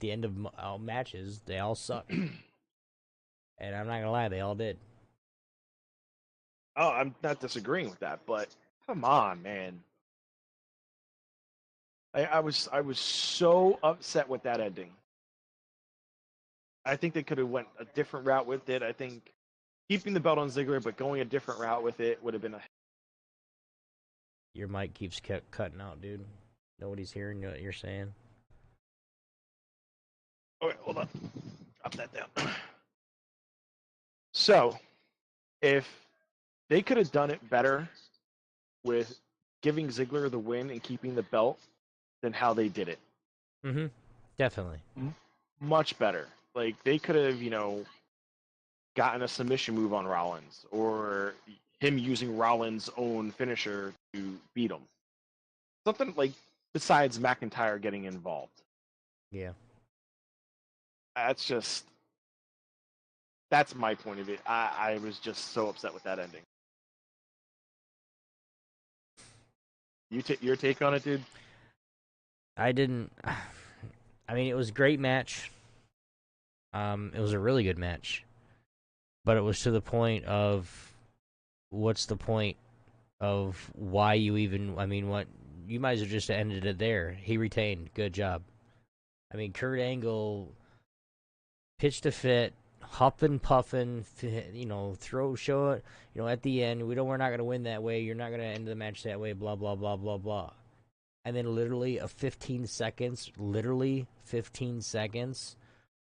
the end of all matches, they all suck. And I'm not gonna lie, they all did. Oh, I'm not disagreeing with that, but come on, man. I was so upset with that ending. I think they could have went a different route with it. I think keeping the belt on Ziggler, but going a different route with it would have been a. Your mic keeps cutting out, dude. Nobody's hearing what you're saying. Okay, hold on. Drop that down. So, if they could have done it better with giving Ziggler the win and keeping the belt than how they did it. Mm-hmm. Definitely. Much better. Like, they could have, gotten a submission move on Rollins, or him using Rollins' own finisher to beat him. Something like besides McIntyre getting involved. Yeah. That's my point of it. I was just so upset with that ending. Your take on it, dude? I didn't. I mean, it was a great match. It was a really good match, but it was to the point of, what's the point of why you even? I mean, what you might as well just ended it there. He retained. Good job. I mean, Kurt Angle pitched a fit, huffing, puffing, show it. At the end, we're not gonna win that way. You're not gonna end the match that way. Blah blah blah blah blah. And then literally 15 seconds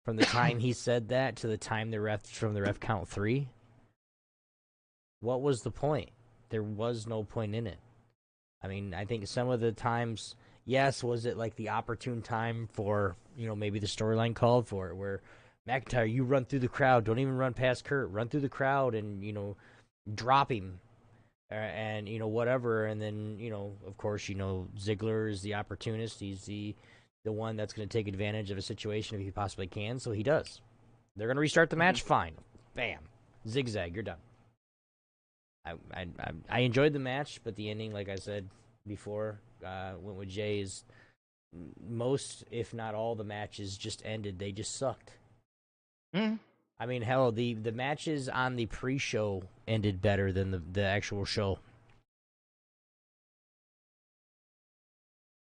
from the time he said that to the time the ref count 3. What was the point? There was no point in it. I mean, I think some of the times, yes, was it like the opportune time for, maybe the storyline called for it, where McIntyre, you run through the crowd, don't even run past Kurt, run through the crowd and, drop him. And, whatever. And then, of course, Ziggler is the opportunist. He's the one that's going to take advantage of a situation if he possibly can. So he does. They're going to restart the match. Fine. Bam. Zigzag. You're done. I enjoyed the match, but the ending, like I said before, went with Jay's. Most, if not all, the matches just ended. They just sucked. Mm-hmm. I mean, hell, the matches on the pre-show ended better than the actual show.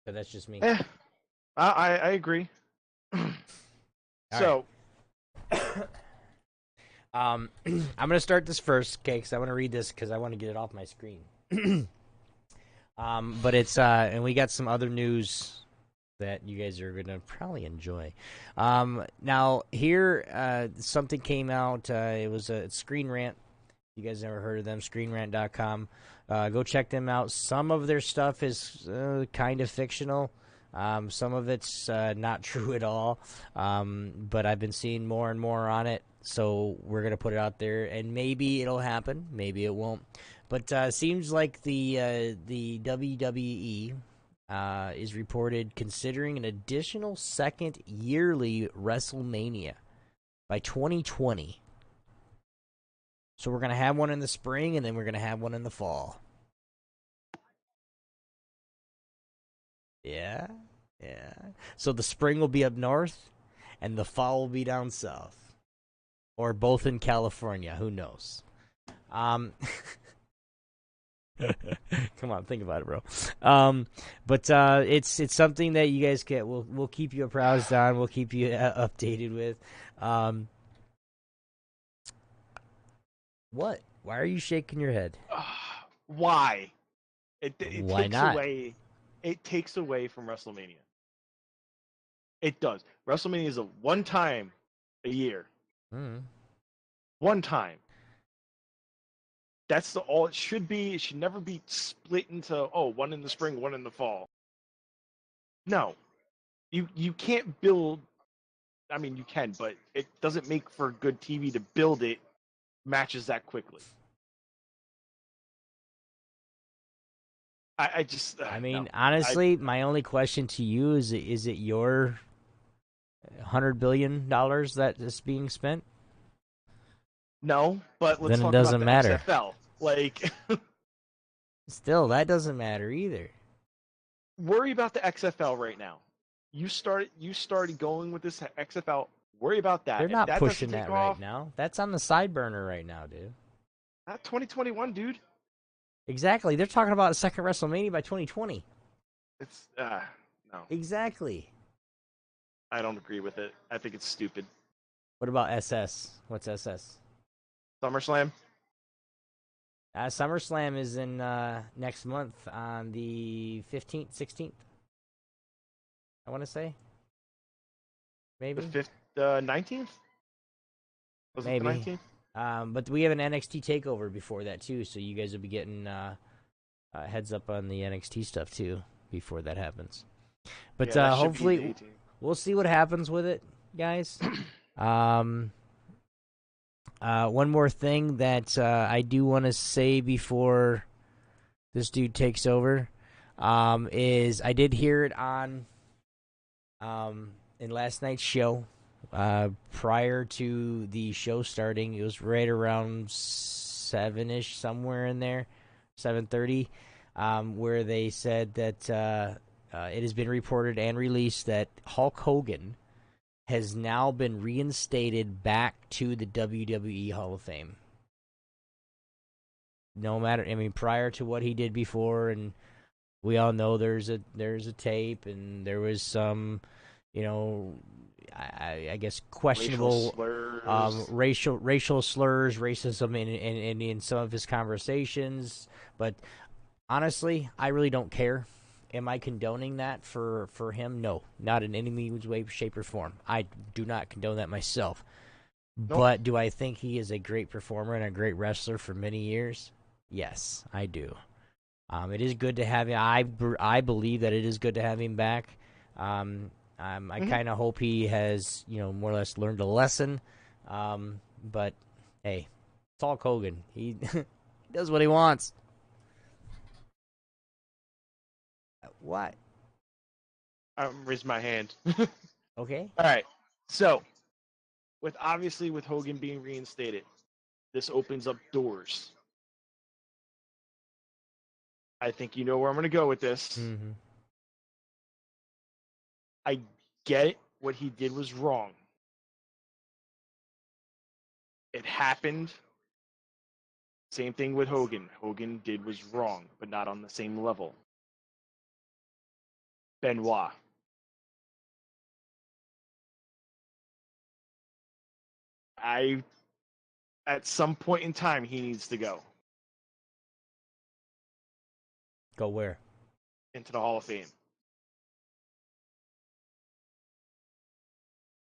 But that's just me. I agree. So, I'm going to start this first, okay, because I want to read this because I want to get it off my screen. But it's, and we got some other news that you guys are going to probably enjoy. Now, here, something came out. It was a Screen Rant. You guys never heard of them, screenrant.com. Go check them out. Some of their stuff is kind of fictional. Some of it's not true at all. But I've been seeing more and more on it. So we're going to put it out there. And maybe it'll happen. Maybe it won't. But seems like the WWE is reported considering an additional second yearly WrestleMania by 2020. So we're going to have one in the spring, and then we're going to have one in the fall. Yeah. So the spring will be up north, and the fall will be down south. Or both in California. Who knows? Come on, think about it, bro. But it's something that you guys get. We'll keep you apprised on. We'll keep you updated with. What? Why are you shaking your head? Why? It Why takes not? away. It takes away from WrestleMania. It does. WrestleMania is a one time a year. One time. That's all it should be. It should never be split into one in the spring, one in the fall. No, you can't build. I mean, you can, but it doesn't make for good TV to build it matches that quickly. I just. I mean, no. honestly, my only question to you is it your $100 billion that is being spent? No, but let's then talk it doesn't about the matter. XFL. Like, still, that doesn't matter either. Worry about the XFL right now. You started going with this XFL. Worry about that. They're not that pushing that right now. That's on the side burner right now, dude. Not 2021, dude. Exactly. They're talking about a second WrestleMania by 2020. It's No. Exactly. I don't agree with it. I think it's stupid. What about SS? What's SS? SummerSlam? SummerSlam is in next month on the 15th, 16th. I want to say. Maybe. The 19th? Was it the Maybe. 19th? But we have an NXT takeover before that too, so you guys will be getting heads up on the NXT stuff too before that happens. But Yeah, hopefully we'll see what happens with it, guys. One more thing that I do want to say before this dude takes over is I did hear it on in last night's show. Prior to the show starting, it was right around 7-ish, somewhere in there, 7:30, where they said that it has been reported and released that Hulk Hogan has now been reinstated back to the WWE Hall of Fame. No matter, I mean, prior to what he did before, and we all know there's a tape, and there was some, you know, I guess questionable racial slurs, racism in some of his conversations. But honestly, I really don't care. Am I condoning that for him? No, not in any way, shape, or form. I do not condone that myself. Nope. But do I think he is a great performer and a great wrestler for many years? Yes, I do. It is good to have him. I believe that it is good to have him back. I kind of hope he has, more or less learned a lesson. But hey, it's Hulk Hogan. He does what he wants. What? I'm raising my hand. Okay. All right. So, with Hogan being reinstated, this opens up doors. I think you know where I'm going to go with this. Mm-hmm. I get it. What he did was wrong. It happened. Same thing with Hogan. Hogan did was wrong, but not on the same level. Benoit. At some point in time, he needs to go. Go where? Into the Hall of Fame.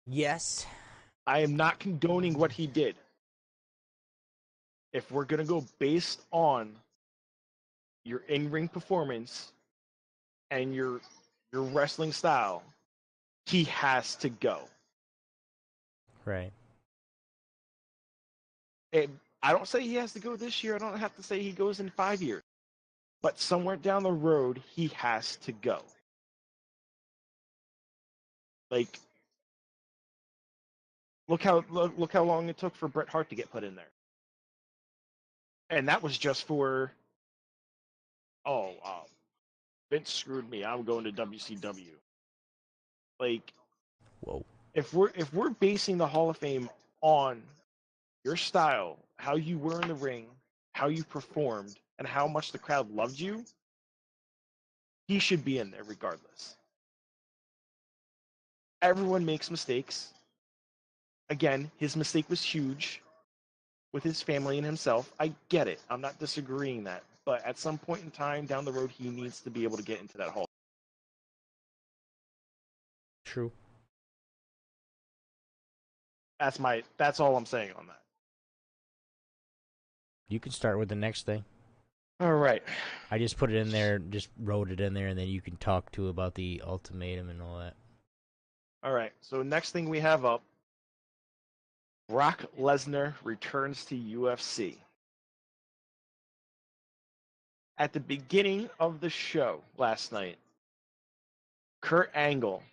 Yes. I am not condoning what he did. If we're going to go based on your in-ring performance and your wrestling style, he has to go. Right. I don't say he has to go this year. I don't have to say he goes in 5 years. But somewhere down the road, he has to go. Like, look how long it took for Bret Hart to get put in there. And that was just for, Vince screwed me. I'm going to WCW. Like, whoa. If we're basing the Hall of Fame on your style, how you were in the ring, how you performed, and how much the crowd loved you, he should be in there regardless. Everyone makes mistakes. Again, his mistake was huge with his family and himself. I get it. I'm not disagreeing that. But at some point in time down the road, he needs to be able to get into that hall. True. That's all I'm saying on that. You can start with the next thing. All right. I just put it in there, just wrote it in there, and then you can talk to about the ultimatum and all that. All right. So next thing we have up, Brock Lesnar returns to UFC. At the beginning of the show last night, Kurt Angle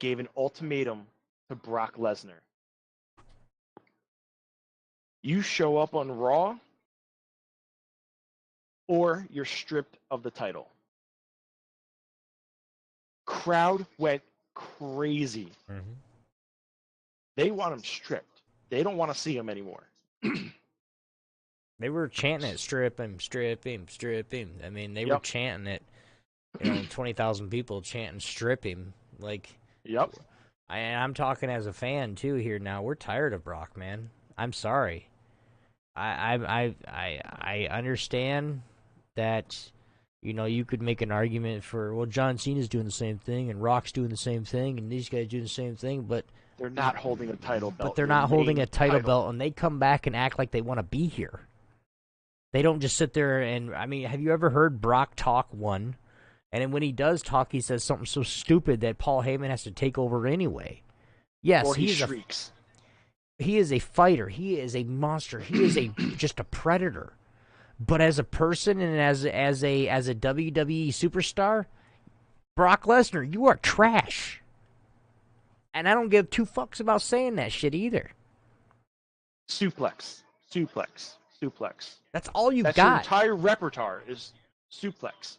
gave an ultimatum to Brock Lesnar. You show up on Raw, or you're stripped of the title. Crowd went crazy. Mm-hmm. They want him stripped. They don't want to see him anymore. They were chanting it, strip him, strip him, strip him. I mean, they were chanting it 20,000 people chanting "strip him." Like, Yep. I'm talking as a fan too here now. We're tired of Brock, man. I'm sorry. I understand that you could make an argument for, well, John Cena's doing the same thing and Rock's doing the same thing and these guys doing the same thing, but they're not holding a title belt. they're not holding a title belt, and they come back and act like they want to be here. They don't just sit there and, I mean, have you ever heard Brock talk one? And then when he does talk, he says something so stupid that Paul Heyman has to take over anyway. Yes, or he shrieks. He is a fighter. He is a monster. He is just a predator. But as a person and as a WWE superstar, Brock Lesnar, you are trash. And I don't give two fucks about saying that shit either. Suplex. That's all you've got. That's your entire repertoire is suplex.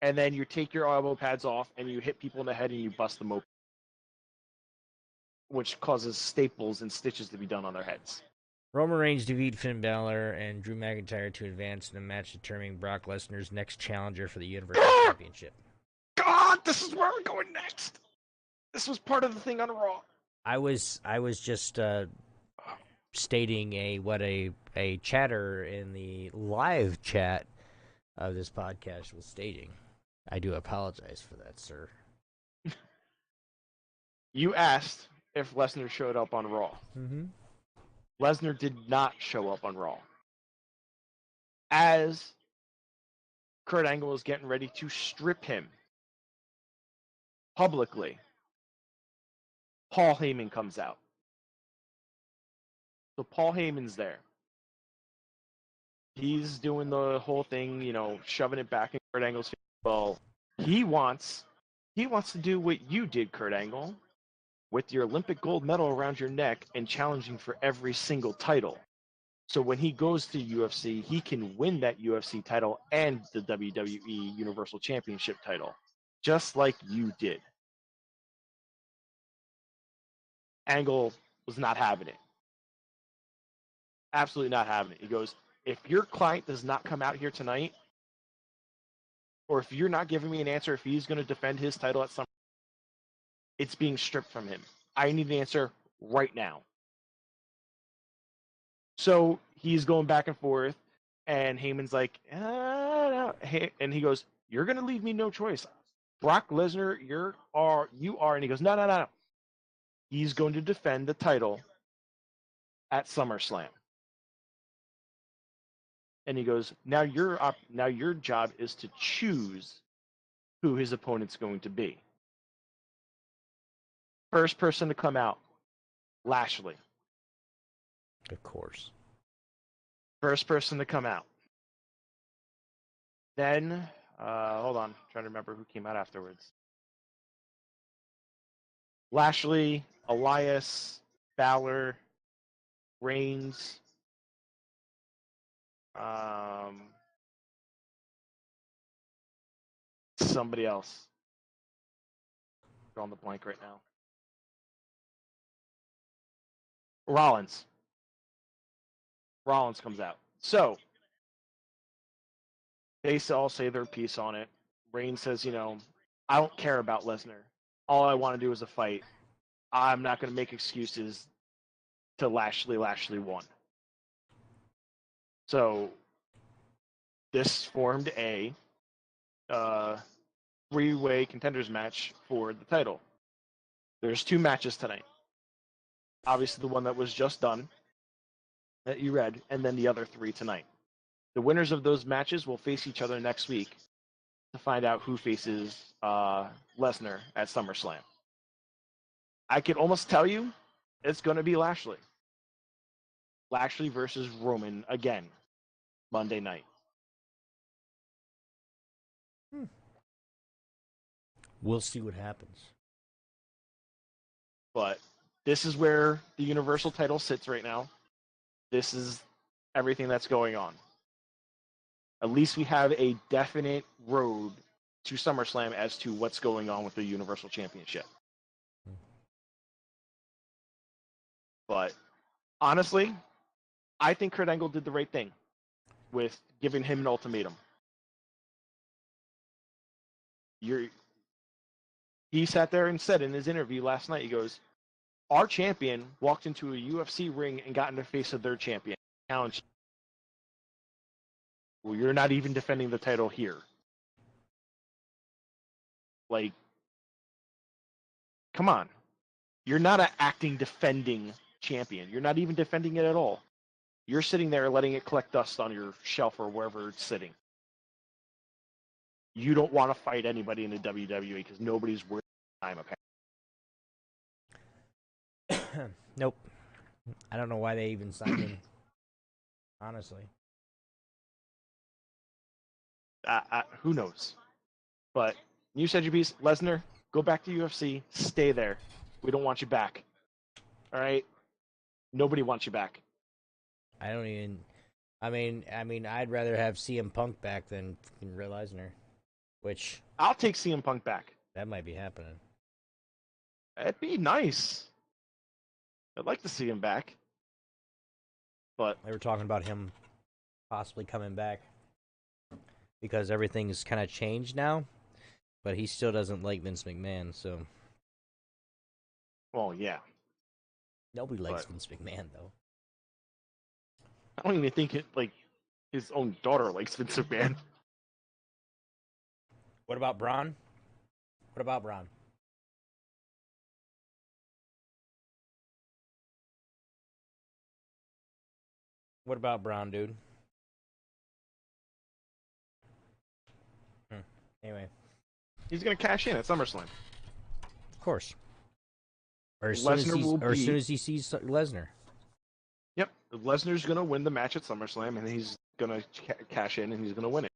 And then you take your elbow pads off and you hit people in the head and you bust them open, which causes staples and stitches to be done on their heads. Roman Reigns defeat Finn Balor and Drew McIntyre to advance in the match determining Brock Lesnar's next challenger for the Universal Championship. God, this is where we're going next. This was part of the thing on Raw. I was just stating a chatter in the live chat of this podcast was stating. I do apologize for that, sir. You asked if Lesnar showed up on Raw. Mm-hmm. Lesnar did not show up on Raw. As Kurt Angle is getting ready to strip him publicly, Paul Heyman comes out. So Paul Heyman's there. He's doing the whole thing, shoving it back in Kurt Angle's face. Well, he wants to do what you did, Kurt Angle, with your Olympic gold medal around your neck and challenging for every single title. So when he goes to UFC, he can win that UFC title and the WWE Universal Championship title, just like you did. Angle was not having it. Absolutely not having it. He goes, if your client does not come out here tonight, or if you're not giving me an answer if he's going to defend his title at SummerSlam, it's being stripped from him. I need an answer right now. So he's going back and forth, and Heyman's like, no. And he goes, you're going to leave me no choice. Brock Lesnar, you are. And he goes, no. He's going to defend the title at SummerSlam. And he goes, now your job is to choose who his opponent's going to be. First person to come out, Lashley. Of course. First person to come out. Then, hold on, I'm trying to remember who came out afterwards. Lashley, Elias, Balor, Reigns, somebody else. Drawing the blank right now. Rollins comes out. So they all say their piece on it. Reigns says, I don't care about Lesnar. All I want to do is a fight. I'm not going to make excuses to Lashley. Lashley won. So this formed a three-way contenders match for the title. There's 2 matches tonight. Obviously, the one that was just done that you read, and then the other 3 tonight. The winners of those matches will face each other next week to find out who faces Lesnar at SummerSlam. I can almost tell you it's going to be Lashley. Lashley versus Roman again, Monday night. We'll see what happens. But this is where the Universal title sits right now. This is everything that's going on. At least we have a definite road to SummerSlam as to what's going on with the Universal Championship. But honestly, I think Kurt Angle did the right thing with giving him an ultimatum. He sat there and said in his interview last night, he goes, our champion walked into a UFC ring and got in the face of their champion. Challenge. Well, you're not even defending the title here. Like, come on. You're not an acting defending champion. You're not even defending it at all. You're sitting there letting it collect dust on your shelf or wherever it's sitting. You don't want to fight anybody in the WWE because nobody's worth time, apparently. Nope. I don't know why they even signed him. Honestly. Who knows? But you said your piece. Lesnar, go back to UFC. Stay there. We don't want you back. All right? Nobody wants you back. I don't even... I mean, I'd rather have CM Punk back than Real Lesnar. Which... I'll take CM Punk back. That might be happening. That'd be nice. I'd like to see him back. But... They were talking about him possibly coming back. Because everything's kind of changed now. But he still doesn't like Vince McMahon, so... Well, yeah. Nobody likes Vince McMahon, though. I don't even think his own daughter likes Vince McMahon. What about Braun? What about Braun? What about Braun, dude? Anyway. He's going to cash in at SummerSlam. Of course. Or as soon as he sees Lesnar. Yep. Lesnar's going to win the match at SummerSlam, and he's going to cash in, and he's going to win it.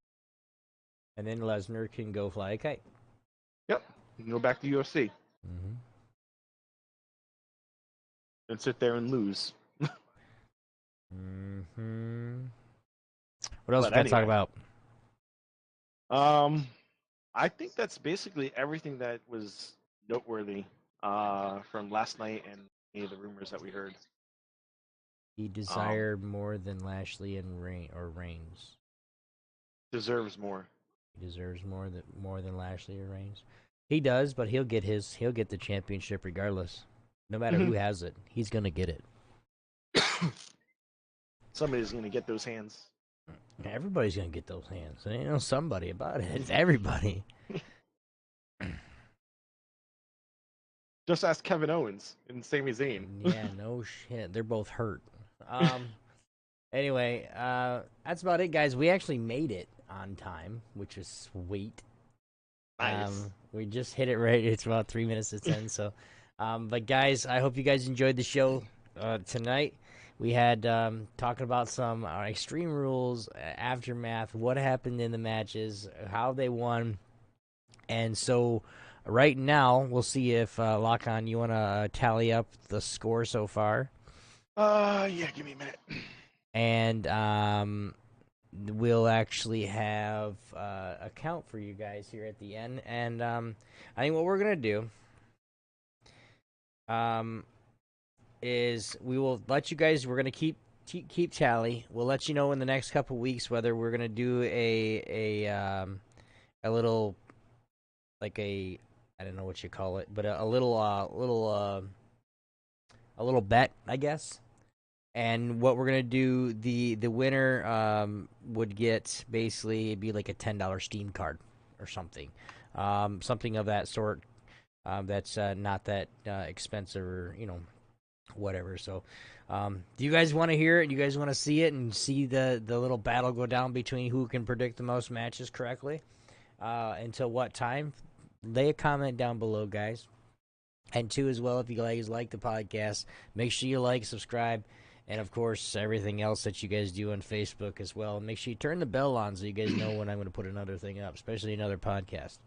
And then Lesnar can go fly a kite. Yep. He can go back to UFC. Mm-hmm. And sit there and lose. Mm-hmm. What else we got to talk about? I think that's basically everything that was noteworthy from last night and any of the rumors that we heard. He desired more than Lashley and Reigns. Deserves more. He deserves more than Lashley or Reigns. He does, but he'll get the championship regardless. No matter who has it, he's gonna get it. Somebody's gonna get those hands. Everybody's gonna get those hands. There ain't no somebody about it. It's everybody. Just ask Kevin Owens and Sami Zayn. Yeah, no shit. They're both hurt. Anyway, that's about it, guys. We actually made it on time, which is sweet. Nice. We just hit it right. It's about 3 minutes to 10. So, but guys, I hope you guys enjoyed the show tonight. We had talking about some Extreme Rules, aftermath, what happened in the matches, how they won. And so right now, we'll see if, Lockon, you want to tally up the score so far? Yeah, give me a minute. And we'll actually have a count for you guys here at the end. And I think what we're going to do is we will let you guys, we're going to keep tally. We'll let you know in the next couple weeks whether we're going to do a little, like I don't know what you call it, but a little bet, I guess. And what we're going to do, the winner would get, basically, it'd be like a $10 Steam card or something. Something of that sort that's not that expensive or, whatever. So do you guys want to hear it? You guys want to see it and see the little battle go down between who can predict the most matches correctly? Until what time? Lay a comment down below, guys. And two, as well, if you guys like the podcast, make sure you like, subscribe, and, of course, everything else that you guys do on Facebook as well. Make sure you turn the bell on so you guys know when I'm going to put another thing up, especially another podcast.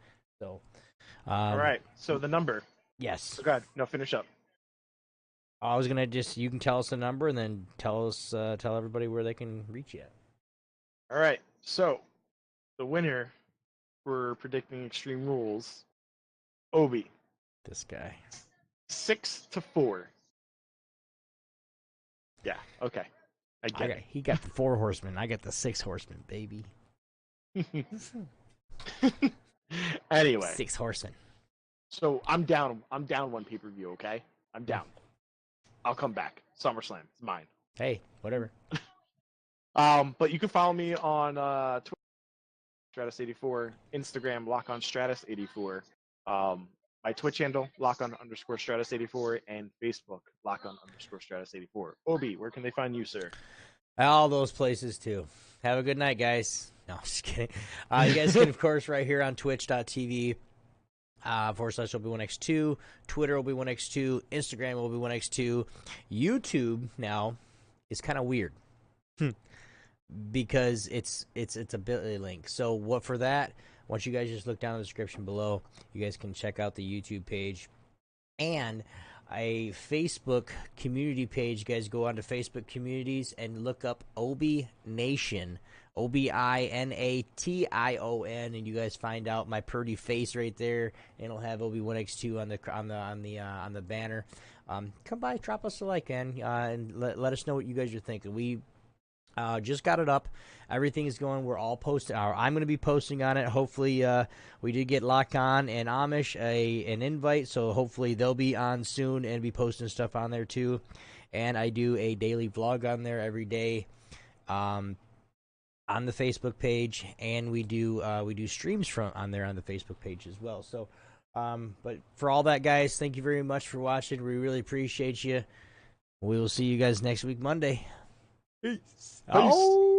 So, all right. So the number. Yes. Oh, God. No, finish up. I was going to you can tell us the number and then tell everybody where they can reach you. All right. So the winner for predicting Extreme Rules, Obi. This guy. 6-4. Yeah, okay. I get it. He got the 4 horsemen. I got the 6 horsemen, baby. Anyway, 6 horsemen. So I'm down. I'm down one pay-per-view. Okay, I'm down. I'll come back. SummerSlam, it's mine. Hey, whatever. But you can follow me on Twitter, Stratus84, Instagram, LockonStratus84, my Twitch handle, Lockon_Stratus84, and Facebook, Lockon_Stratus84. Obi, where can they find you, sir? All those places too. Have a good night, guys. No, I'm just kidding. You guys can, of course, right here on twitch.tv /Obi1X2, Twitter Obi1X2, Instagram Obi1X2. YouTube now is kind of weird because it's a bit.ly link. So what for that? Once you guys just look down in the description below, you guys can check out the YouTube page and a Facebook community page. You guys go onto Facebook communities and look up Obi Nation, OBINATION, and you guys find out my pretty face right there, and it'll have Obi1X2 on the banner. Come by, drop us a like, and let us know what you guys are thinking. We just got it up. Everything is going. We're all posting. I'm going to be posting on it. Hopefully, we did get Lockon and Amish an invite, so hopefully they'll be on soon and be posting stuff on there too. And I do a daily vlog on there every day, on the Facebook page, and we do streams on there on the Facebook page as well. So, but for all that, guys, thank you very much for watching. We really appreciate you. We will see you guys next week, Monday. Peace. Oh.